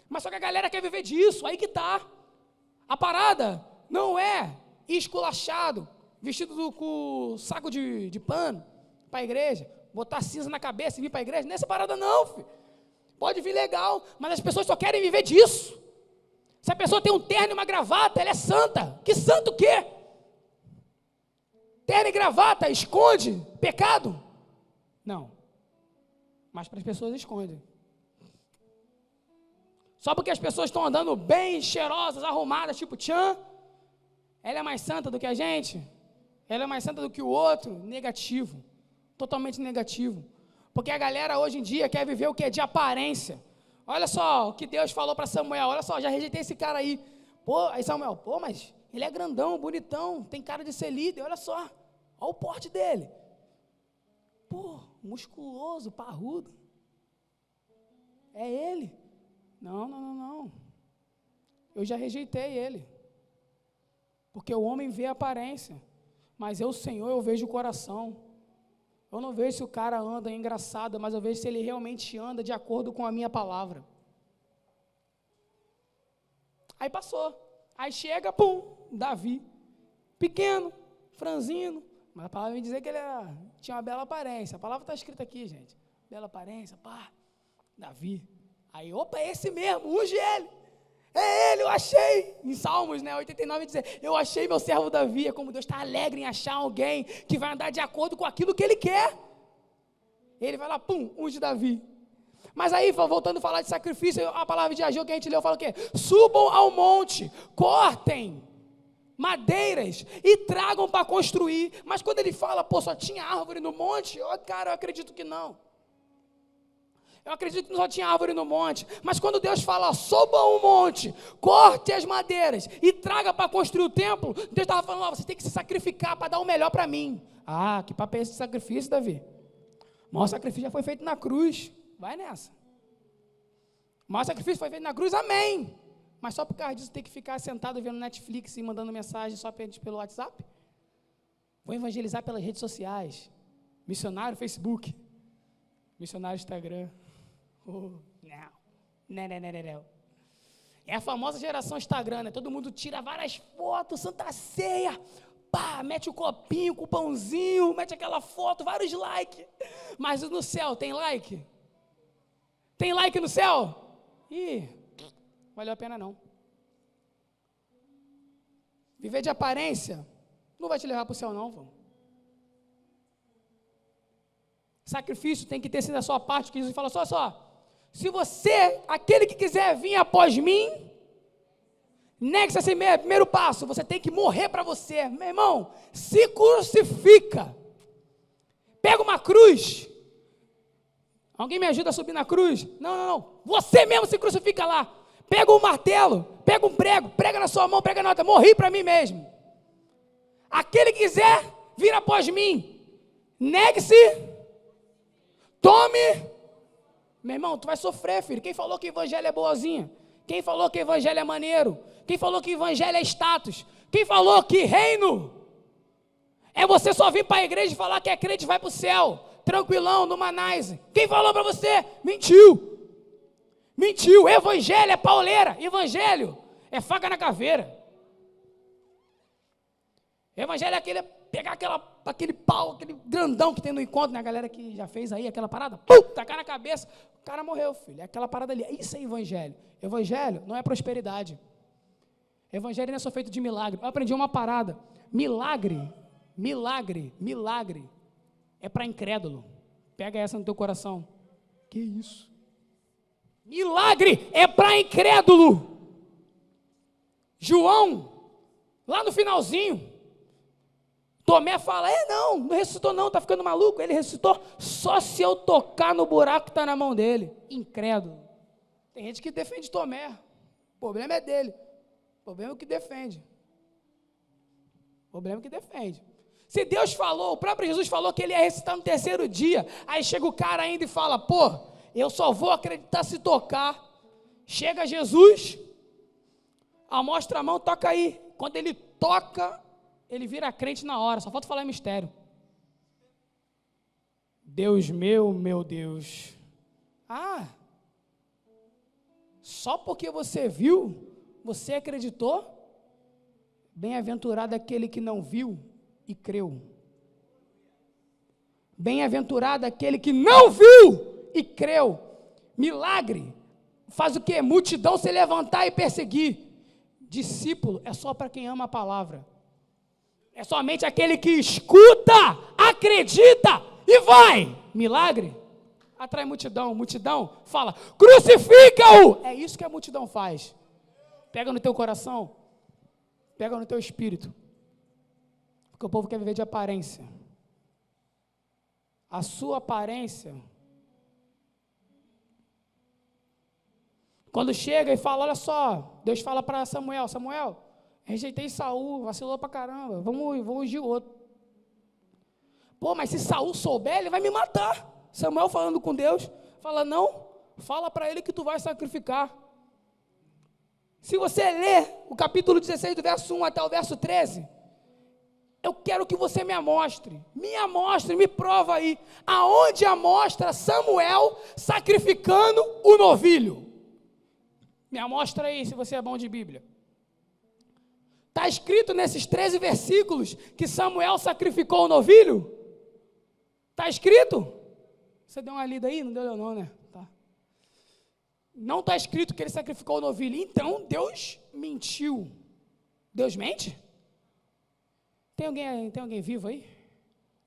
Speaker 1: Mas só que a galera quer viver disso, aí que tá. A parada não é esculachado, vestido com saco de pano para a igreja, botar cinza na cabeça e vir para a igreja. Nessa parada não, filho. Pode vir legal, mas as pessoas só querem viver disso. Se a pessoa tem um terno e uma gravata, ela é santa. Que santo o quê? Terno e gravata esconde pecado? Não. Mas para as pessoas esconde. Só porque as pessoas estão andando bem cheirosas, arrumadas, tipo tchan, ela é mais santa do que a gente? Ela é mais santa do que o outro? Negativo. Totalmente negativo. Porque a galera hoje em dia quer viver o que? De aparência. Olha só o que Deus falou para Samuel. Olha só, já rejeitei esse cara aí. Pô, aí Samuel, pô, mas ele é grandão, bonitão, tem cara de ser líder. Olha só, olha o porte dele. Pô, musculoso, parrudo. É ele. Não. Eu já rejeitei ele. Porque o homem vê a aparência. Mas eu, Senhor, eu vejo o coração. Eu não vejo se o cara anda engraçado, mas eu vejo se ele realmente anda de acordo com a minha palavra. Aí passou. Aí chega, pum, Davi. Pequeno, franzino. Mas a palavra me dizer que ele tinha uma bela aparência. A palavra está escrita aqui, gente. Bela aparência, pá. Davi. Aí, opa, é esse mesmo, unge ele. É ele, eu achei. Em Salmos, 89, dizer, eu achei meu servo Davi. É como Deus está alegre em achar alguém que vai andar de acordo com aquilo que ele quer. Ele vai lá, pum, unge Davi. Mas aí, voltando a falar de sacrifício, a palavra de Ageu que a gente leu fala o quê? Subam ao monte, cortem madeiras e tragam para construir. Mas quando ele fala, pô, só tinha árvore no monte, cara, eu acredito que não. Eu acredito que só tinha árvore no monte, mas quando Deus fala, suba um monte, corte as madeiras e traga para construir o templo, Deus estava falando, você tem que se sacrificar para dar o melhor para mim. Ah, que papo é esse sacrifício, Davi? O maior sacrifício já foi feito na cruz, vai nessa. O maior sacrifício foi feito na cruz, amém. Mas só por causa disso tem que ficar sentado vendo Netflix e mandando mensagem só pelo WhatsApp? Vou evangelizar pelas redes sociais, missionário Facebook, missionário Instagram. Não. É a famosa geração Instagram, né? Todo mundo tira várias fotos, Santa Ceia, pá, mete o copinho com o pãozinho, mete aquela foto, vários likes. Mas no céu, tem like? Tem like no céu? Ih, valeu a pena não. Viver de aparência não vai te levar para o céu não, vamos. Sacrifício tem que ter sido a sua parte, que Jesus fala só. Se você, aquele que quiser vir após mim, negue-se a si mesmo, primeiro passo, você tem que morrer para você. Meu irmão, se crucifica. Pega uma cruz. Alguém me ajuda a subir na cruz? Não. Você mesmo se crucifica lá. Pega um martelo, pega um prego, prega na sua mão, prega na outra. Morri para mim mesmo. Aquele que quiser vir após mim, negue-se. Tome. Meu irmão, tu vai sofrer, filho. Quem falou que o evangelho é boazinha? Quem falou que o evangelho é maneiro? Quem falou que o evangelho é status? Quem falou que reino é você só vir para a igreja e falar que é crente e vai para o céu, tranquilão, numa nice? Quem falou para você? Mentiu. Evangelho é pauleira. Evangelho é faca na caveira. Evangelho é pegar aquele pau, aquele grandão que tem no encontro, né? A galera que já fez aí aquela parada, tacar na cabeça, o cara morreu, filho. É aquela parada ali. Isso é evangelho. Evangelho não é prosperidade. Evangelho não é só feito de milagre. Eu aprendi uma parada. Milagre é para incrédulo. Pega essa no teu coração. Que isso? Milagre é para incrédulo. João, lá no finalzinho, Tomé fala, não ressuscitou não, está ficando maluco. Ele ressuscitou só se eu tocar no buraco que está na mão dele. Incrédulo. Tem gente que defende Tomé. O problema é dele. O problema é o que defende. Se Deus falou, o próprio Jesus falou que ele ia ressuscitar no terceiro dia, aí chega o cara ainda e fala, pô, eu só vou acreditar se tocar. Chega Jesus, mostra a mão, toca aí. Quando ele toca, ele vira crente na hora, só falta falar em mistério. Deus meu Deus. Só porque você viu, você acreditou? Bem-aventurado aquele que não viu e creu. Bem-aventurado aquele que não viu e creu. Milagre faz o quê? Multidão se levantar e perseguir. Discípulo é só para quem ama a palavra. É somente aquele que escuta, acredita e vai. Milagre atrai multidão. Multidão fala, crucifica-o. É isso que a multidão faz. Pega no teu coração, pega no teu espírito. Porque o povo quer viver de aparência. A sua aparência. Quando chega e fala, olha só, Deus fala para Samuel, Samuel, rejeitei Saul, vacilou pra caramba, vou ungir outro. Pô, mas se Saul souber, ele vai me matar. Samuel falando com Deus, fala, não, fala para ele que tu vai sacrificar. Se você ler o capítulo 16, do verso 1 até o verso 13, eu quero que você me amostre, me prova aí, aonde amostra Samuel sacrificando o novilho. Me amostra aí, se você é bom de Bíblia. Está escrito nesses 13 versículos que Samuel sacrificou o novilho? Está escrito? Você deu uma lida aí? Não deu não, né? Tá. Não está escrito que ele sacrificou o novilho. Então, Deus mentiu. Deus mente? Tem alguém vivo aí?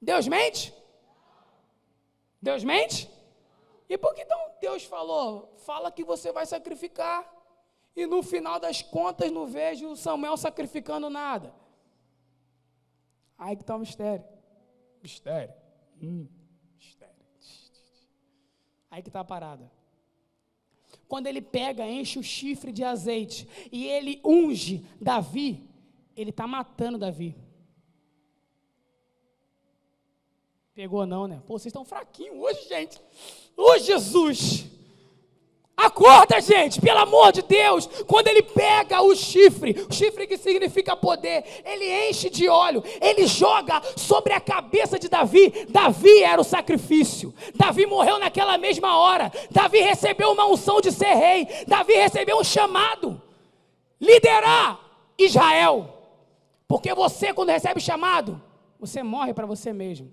Speaker 1: Deus mente? Deus mente? E por que então Deus falou? Fala que você vai sacrificar. E no final das contas não vejo Samuel sacrificando nada. Aí que está o mistério. Mistério. Mistério. Aí que está a parada. Quando ele pega, enche o chifre de azeite e ele unge Davi, ele está matando Davi. Pegou não, né? Pô, vocês estão fraquinhos hoje, gente. Ô, Jesus! Acorda, gente, pelo amor de Deus. Quando ele pega o chifre que significa poder, ele enche de óleo, ele joga sobre a cabeça de Davi. Davi era o sacrifício. Davi morreu naquela mesma hora. Davi recebeu uma unção de ser rei. Davi recebeu um chamado, liderar Israel. Porque você, quando recebe chamado, você morre para você mesmo.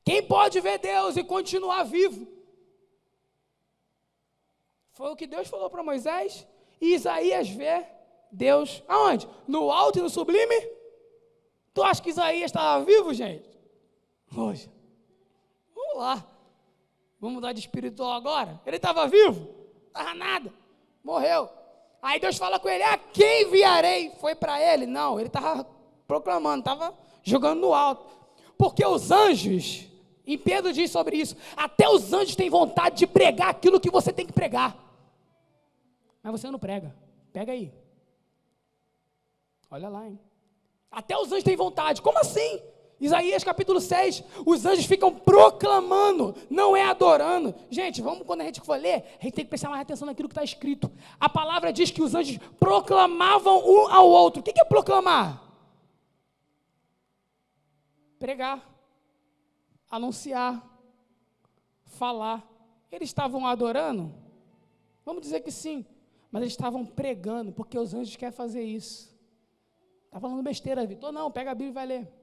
Speaker 1: Quem pode ver Deus e continuar vivo? Foi o que Deus falou para Moisés, e Isaías vê Deus, aonde? No alto e no sublime? Tu acha que Isaías estava vivo, gente? Hoje. Vamos lá. Vamos mudar de espiritual agora? Ele estava vivo? Estava nada. Morreu. Aí Deus fala com ele, a quem enviarei? Foi para ele? Não, ele estava proclamando, estava jogando no alto. Porque os anjos, em Pedro diz sobre isso, até os anjos têm vontade de pregar aquilo que você tem que pregar. Mas você não prega. Pega aí. Olha lá, hein? Até os anjos têm vontade. Como assim? Isaías capítulo 6, os anjos ficam proclamando, não é adorando. Gente, quando a gente for ler, a gente tem que prestar mais atenção naquilo que está escrito. A palavra diz que os anjos proclamavam um ao outro. O que é proclamar? Pregar, anunciar, falar. Eles estavam adorando? Vamos dizer que sim, mas eles estavam pregando, porque os anjos querem fazer isso. Está falando besteira, Vitor? Não, pega a Bíblia e vai ler.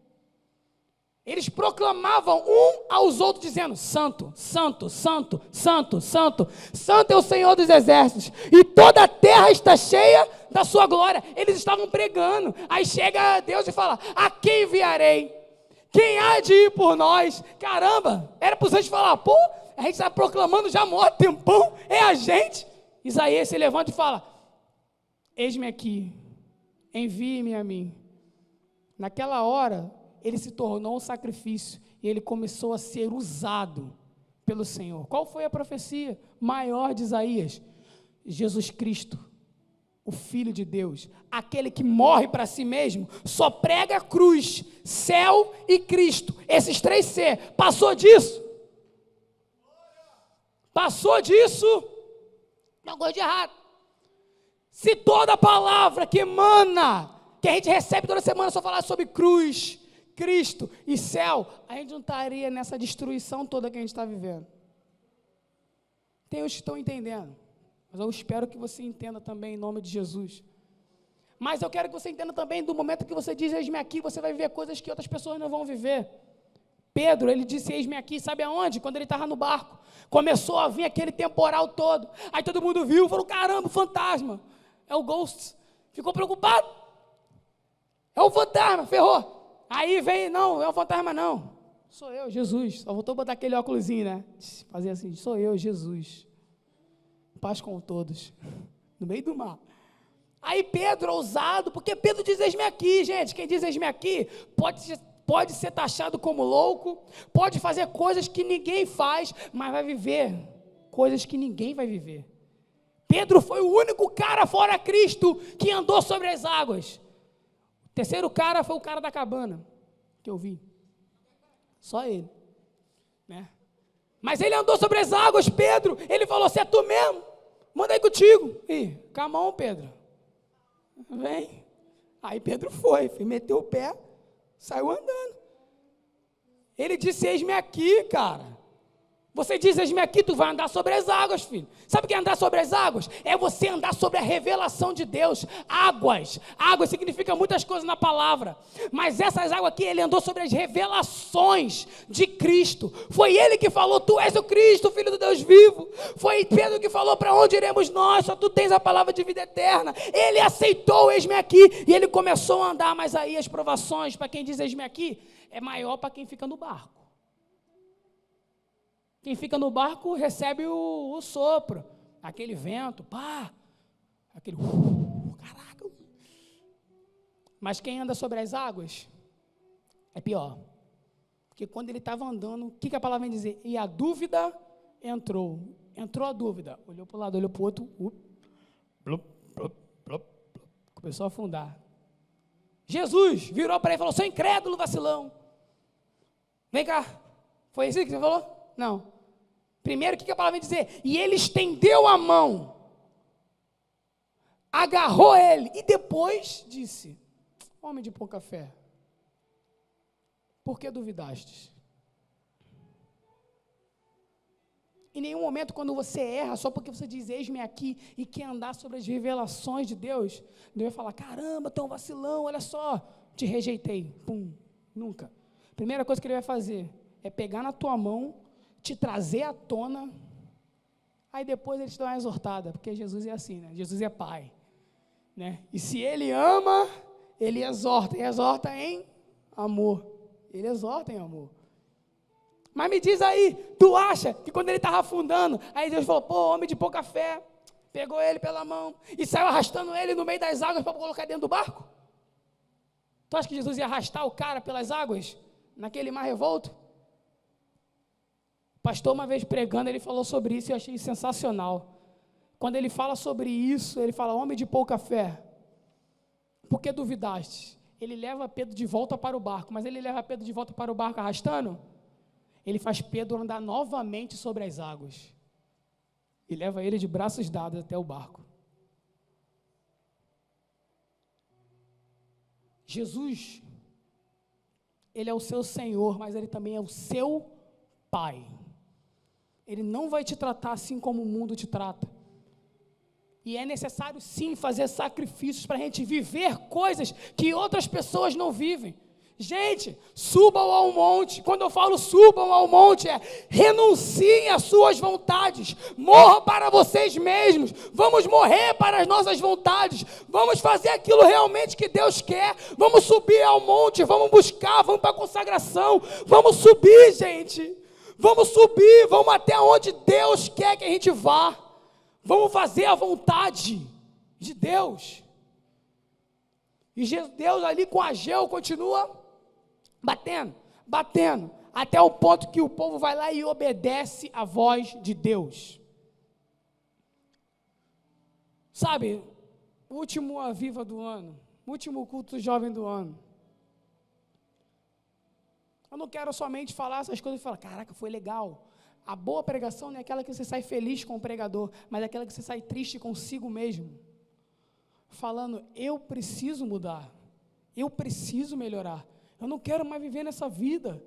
Speaker 1: Eles proclamavam um aos outros, dizendo, santo, santo, santo, santo, santo, santo é o Senhor dos exércitos, e toda a terra está cheia da sua glória. Eles estavam pregando. Aí chega Deus e fala, a quem enviarei? Quem há de ir por nós? Caramba, era para os anjos falar, pô, a gente está proclamando já há maior tempão, é a gente. Isaías se levanta e fala, eis-me aqui, envie-me a mim. Naquela hora, ele se tornou um sacrifício e ele começou a ser usado pelo Senhor. Qual foi a profecia maior de Isaías? Jesus Cristo, o Filho de Deus, aquele que morre para si mesmo, só prega a cruz, céu e Cristo, esses 3 C, passou disso? Passou disso? Não coisa de errado. Se toda palavra que emana, que a gente recebe toda semana, só falar sobre cruz, Cristo e céu, a gente não estaria nessa destruição toda que a gente está vivendo. Tem uns que estão entendendo, mas eu espero que você entenda também em nome de Jesus. Mas eu quero que você entenda também do momento que você diz, eis-me aqui, você vai viver coisas que outras pessoas não vão viver. Pedro, ele disse, eis-me aqui, sabe aonde? Quando ele estava no barco, começou a vir aquele temporal todo, aí todo mundo viu, falou, caramba, fantasma, é o Ghost, ficou preocupado, é o fantasma, ferrou, aí vem, não é o fantasma não, sou eu, Jesus, só voltou a botar aquele óculosinho, né, fazer assim, sou eu, Jesus, paz com todos, no meio do mar. Aí Pedro, ousado, porque Pedro diz, eis-me aqui, gente, quem diz eis-me aqui, pode ser taxado como louco, pode fazer coisas que ninguém faz, mas vai viver coisas que ninguém vai viver. Pedro foi o único cara fora Cristo que andou sobre as águas. O terceiro cara foi o cara da cabana, que eu vi. Só ele, né? Mas ele andou sobre as águas, Pedro, ele falou, se é tu mesmo, manda aí contigo. Ih, calma on, Pedro, vem. Aí Pedro foi, meteu o pé, saiu andando. Ele disse, eis-me aqui, cara. Você diz, eis-me aqui, tu vai andar sobre as águas, filho. Sabe o que é andar sobre as águas? É você andar sobre a revelação de Deus. Águas significa muitas coisas na palavra, mas essas águas aqui, ele andou sobre as revelações de Cristo. Foi ele que falou, tu és o Cristo, Filho do Deus vivo. Foi Pedro que falou, para onde iremos nós? Só tu tens a palavra de vida eterna. Ele aceitou, eis-me aqui, e ele começou a andar, mas aí as provações, para quem diz eis-me aqui, é maior para quem fica no barco. Quem fica no barco recebe o sopro, aquele vento, pá, aquele caraca. Mas quem anda sobre as águas é pior. Porque quando ele estava andando, o que a palavra vem dizer? E a dúvida entrou. Entrou a dúvida. Olhou para um lado, olhou para o outro. Começou a afundar. Jesus virou para ele e falou, seu incrédulo, vacilão. Vem cá. Foi isso que você falou? Não. Primeiro, o que a palavra vem dizer? E ele estendeu a mão, agarrou ele, e depois disse, homem de pouca fé, por que duvidastes? Em nenhum momento, quando você erra, só porque você diz, eis-me aqui, e quer andar sobre as revelações de Deus, Deus vai falar, caramba, tão vacilão, olha só, te rejeitei, pum, nunca. Primeira coisa que ele vai fazer, é pegar na tua mão, te trazer à tona, aí depois ele te dá uma exortada, porque Jesus é assim, né? Jesus é pai, né? E se ele ama, ele exorta em amor, ele exorta em amor. Mas me diz aí, tu acha que quando ele estava afundando, aí Deus falou, pô, homem de pouca fé, pegou ele pela mão e saiu arrastando ele no meio das águas para colocar dentro do barco? Tu acha que Jesus ia arrastar o cara pelas águas, naquele mar revolto? O pastor, uma vez pregando, ele falou sobre isso e eu achei sensacional. Quando ele fala sobre isso, ele fala, homem de pouca fé, por que duvidaste? Ele leva Pedro de volta para o barco, mas ele leva Pedro de volta para o barco arrastando? Ele faz Pedro andar novamente sobre as águas e leva ele de braços dados até o barco. Jesus, ele é o seu Senhor, mas ele também é o seu Pai. Ele não vai te tratar assim como o mundo te trata. E é necessário sim fazer sacrifícios para a gente viver coisas que outras pessoas não vivem. Gente, subam ao monte. Quando eu falo subam ao monte, é renunciem às suas vontades, morram para vocês mesmos, vamos morrer para as nossas vontades, vamos fazer aquilo realmente que Deus quer, vamos subir ao monte, vamos buscar, vamos para a consagração, vamos subir, gente, vamos subir, vamos até onde Deus quer que a gente vá, vamos fazer a vontade de Deus. E Deus ali com Ageu continua batendo, até o ponto que o povo vai lá e obedece à voz de Deus. Sabe, Último Aviva do ano, último culto jovem do ano. Eu não quero somente falar essas coisas e falar, caraca, foi legal. A boa pregação não é aquela que você sai feliz com o pregador, mas é aquela que você sai triste consigo mesmo. Falando, eu preciso mudar, eu preciso melhorar, eu não quero mais viver nessa vida.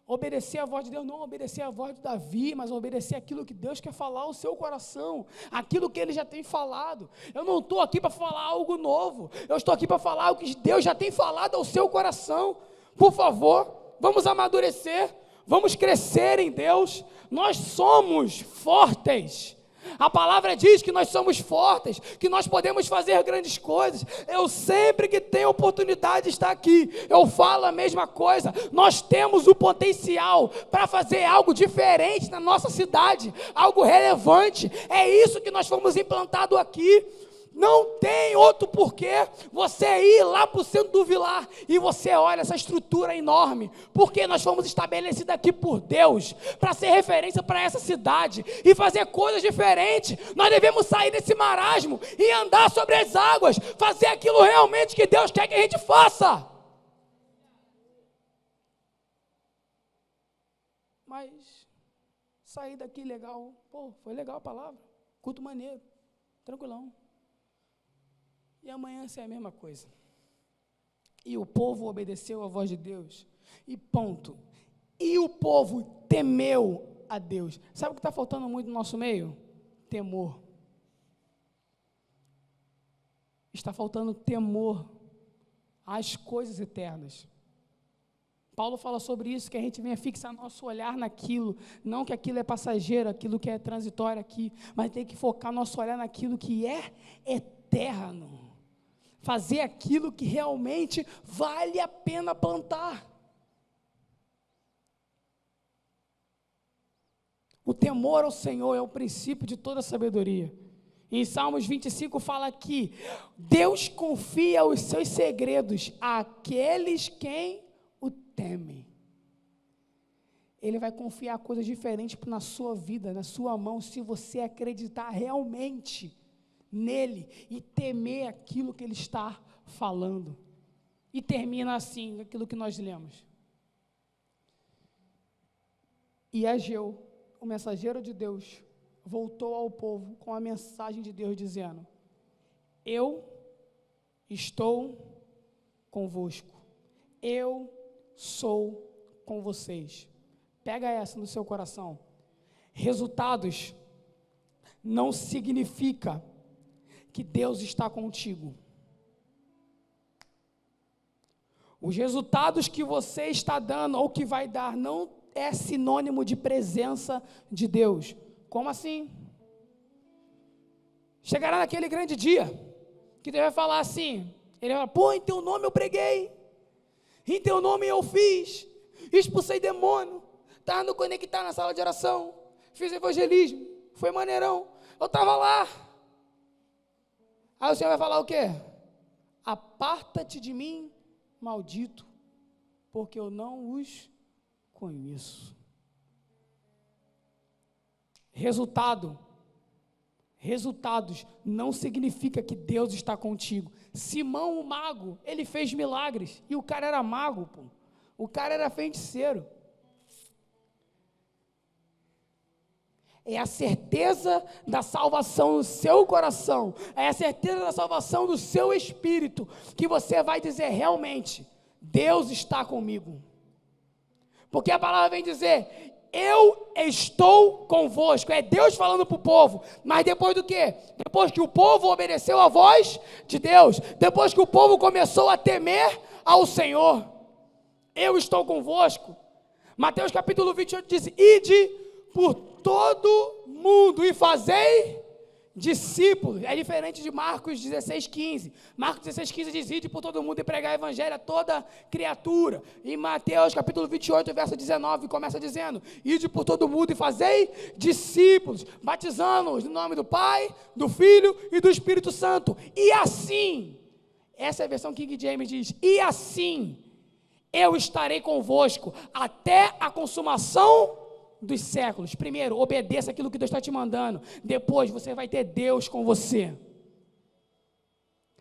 Speaker 1: Obedecer a voz de Deus, não obedecer a voz de Davi, mas obedecer aquilo que Deus quer falar ao seu coração, aquilo que Ele já tem falado. Eu não estou aqui para falar algo novo, eu estou aqui para falar o que Deus já tem falado ao seu coração. Por favor, vamos amadurecer, vamos crescer em Deus. Nós somos fortes. A palavra diz que nós somos fortes, que nós podemos fazer grandes coisas. Eu sempre que tenho oportunidade de estar aqui, eu falo a mesma coisa. Nós temos o potencial para fazer algo diferente na nossa cidade, algo relevante. É isso que nós fomos implantados aqui. Não tem outro porquê você ir lá para o centro do Vilar e você olha essa estrutura enorme, porque nós fomos estabelecidos aqui por Deus, para ser referência para essa cidade e fazer coisas diferentes. Nós devemos sair desse marasmo e andar sobre as águas, fazer aquilo realmente que Deus quer que a gente faça. Mas sair daqui legal, pô, foi legal a palavra, culto maneiro, tranquilão. E amanhã é a mesma coisa. E o povo obedeceu à voz de Deus. E ponto. E o povo temeu a Deus. Sabe o que está faltando muito no nosso meio? Temor. Está faltando temor às coisas eternas. Paulo fala sobre isso, que a gente venha fixar nosso olhar naquilo, não que aquilo é passageiro, aquilo que é transitório aqui, mas tem que focar nosso olhar naquilo que é eterno. Fazer aquilo que realmente vale a pena plantar. O temor ao Senhor é o princípio de toda sabedoria. Em Salmos 25 fala que Deus confia os seus segredos àqueles quem o temem. Ele vai confiar coisas diferentes na sua vida, na sua mão, se você acreditar realmente nele e temer aquilo que ele está falando. E termina assim, aquilo que nós lemos. E Ageu, o mensageiro de Deus, voltou ao povo com a mensagem de Deus dizendo: eu estou convosco, eu sou com vocês. Pega essa no seu coração. Resultados não significa que Deus está contigo. Os resultados que você está dando ou que vai dar não é sinônimo de presença de Deus. Como assim? Chegará naquele grande dia que Deus vai falar assim, ele vai falar, pô, em teu nome eu preguei, em teu nome eu fiz, expulsei demônio, estava no conectar na sala de oração, fiz evangelismo, foi maneirão, eu estava lá. Aí o Senhor vai falar o quê? Aparta-te de mim, maldito, porque eu não os conheço. Resultados não significa que Deus está contigo. Simão, o mago, ele fez milagres, e o cara era mago, pô. O cara era feiticeiro. É a certeza da salvação no seu coração, é a certeza da salvação do seu espírito, que você vai dizer realmente, Deus está comigo. Porque a palavra vem dizer, eu estou convosco, é Deus falando para o povo, mas depois do quê? Depois que o povo obedeceu a voz de Deus, depois que o povo começou a temer ao Senhor, eu estou convosco. Mateus capítulo 28 diz, ide por todo mundo e fazei discípulos. É diferente de Marcos 16:15. Marcos 16:15 diz, ide por todo mundo e pregar o evangelho a toda criatura. E Mateus capítulo 28, verso 19, começa dizendo, ide por todo mundo e fazei discípulos, batizando-os no nome do Pai, do Filho e do Espírito Santo. E assim, essa é a versão King James, diz, e assim, eu estarei convosco até a consumação dos séculos. Primeiro, obedeça aquilo que Deus está te mandando. Depois, você vai ter Deus com você.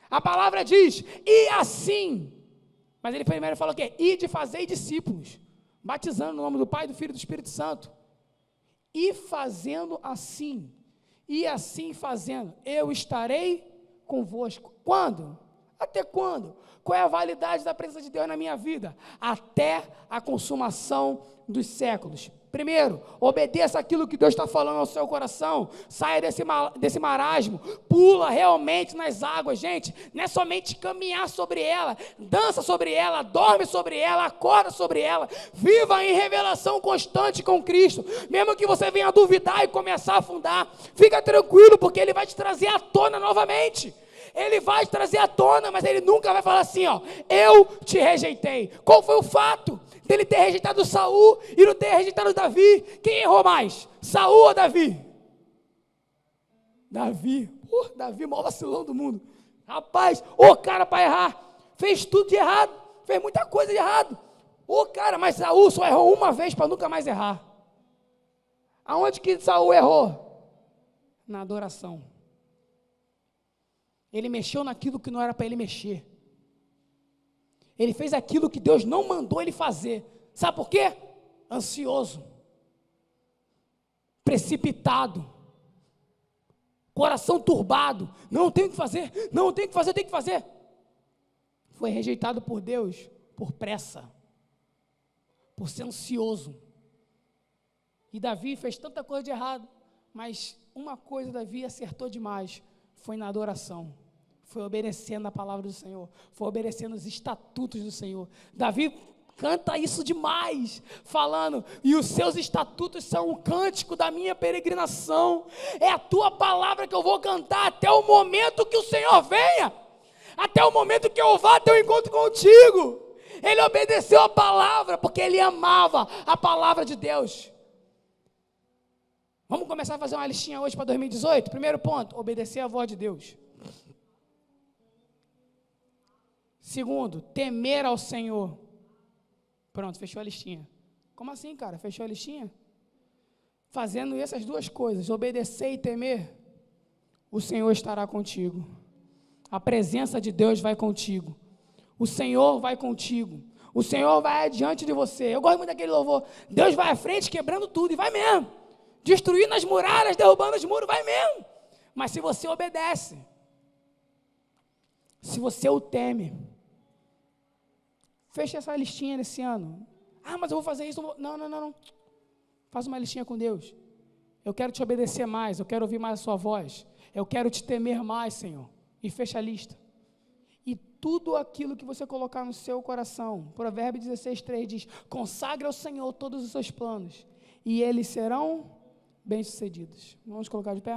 Speaker 1: A palavra diz, e assim. Mas ele primeiro falou o quê? Ide fazei discípulos, batizando no nome do Pai, do Filho e do Espírito Santo. E fazendo assim, e assim fazendo, eu estarei convosco. Quando? Até quando? Qual é a validade da presença de Deus na minha vida? Até a consumação dos séculos. Primeiro, obedeça aquilo que Deus está falando ao seu coração, saia desse marasmo, pula realmente nas águas, gente, não é somente caminhar sobre ela, dança sobre ela, dorme sobre ela, acorda sobre ela, viva em revelação constante com Cristo, mesmo que você venha duvidar e começar a afundar, fica tranquilo, porque Ele vai te trazer à tona novamente. Ele vai te trazer à tona, mas Ele nunca vai falar assim, ó, eu te rejeitei. Qual foi o fato dele ter rejeitado Saul e não ter rejeitado Davi? Quem errou mais? Saul ou Davi? Davi. Davi, o maior vacilão do mundo. Rapaz, cara para errar. Fez tudo de errado. Fez muita coisa de errado. Cara, mas Saul só errou uma vez para nunca mais errar. Aonde que Saul errou? Na adoração. Ele mexeu naquilo que não era para ele mexer. Ele fez aquilo que Deus não mandou ele fazer. Sabe por quê? Ansioso. Precipitado. Coração turbado. Não tenho o que fazer. Não tenho o que fazer, tenho que fazer. Foi rejeitado por Deus por pressa. Por ser ansioso. E Davi fez tanta coisa de errado. Mas uma coisa Davi acertou demais. Foi na adoração. Foi obedecendo a palavra do Senhor, foi obedecendo os estatutos do Senhor. Davi canta isso demais, falando, e os seus estatutos são um cântico da minha peregrinação, é a tua palavra que eu vou cantar até o momento que o Senhor venha, até o momento que eu vá ter um encontro contigo. Ele obedeceu a palavra, porque ele amava a palavra de Deus. Vamos começar a fazer uma listinha hoje para 2018? Primeiro ponto, obedecer a voz de Deus. Segundo, temer ao Senhor. Pronto, fechou a listinha. Como assim, cara? Fechou a listinha? Fazendo essas duas coisas, obedecer e temer, o Senhor estará contigo. A presença de Deus vai contigo. O Senhor vai contigo. O Senhor vai adiante de você. Eu gosto muito daquele louvor. Deus vai à frente quebrando tudo, e vai mesmo. Destruindo as muralhas, derrubando os muros, vai mesmo. Mas se você obedece, se você o teme, feche essa listinha nesse ano. Mas eu vou fazer isso. Não. Faz uma listinha com Deus. Eu quero te obedecer mais. Eu quero ouvir mais a sua voz. Eu quero te temer mais, Senhor. E fecha a lista. E tudo aquilo que você colocar no seu coração. Provérbios 16:3 diz: consagre ao Senhor todos os seus planos, e eles serão bem-sucedidos. Vamos colocar de pé?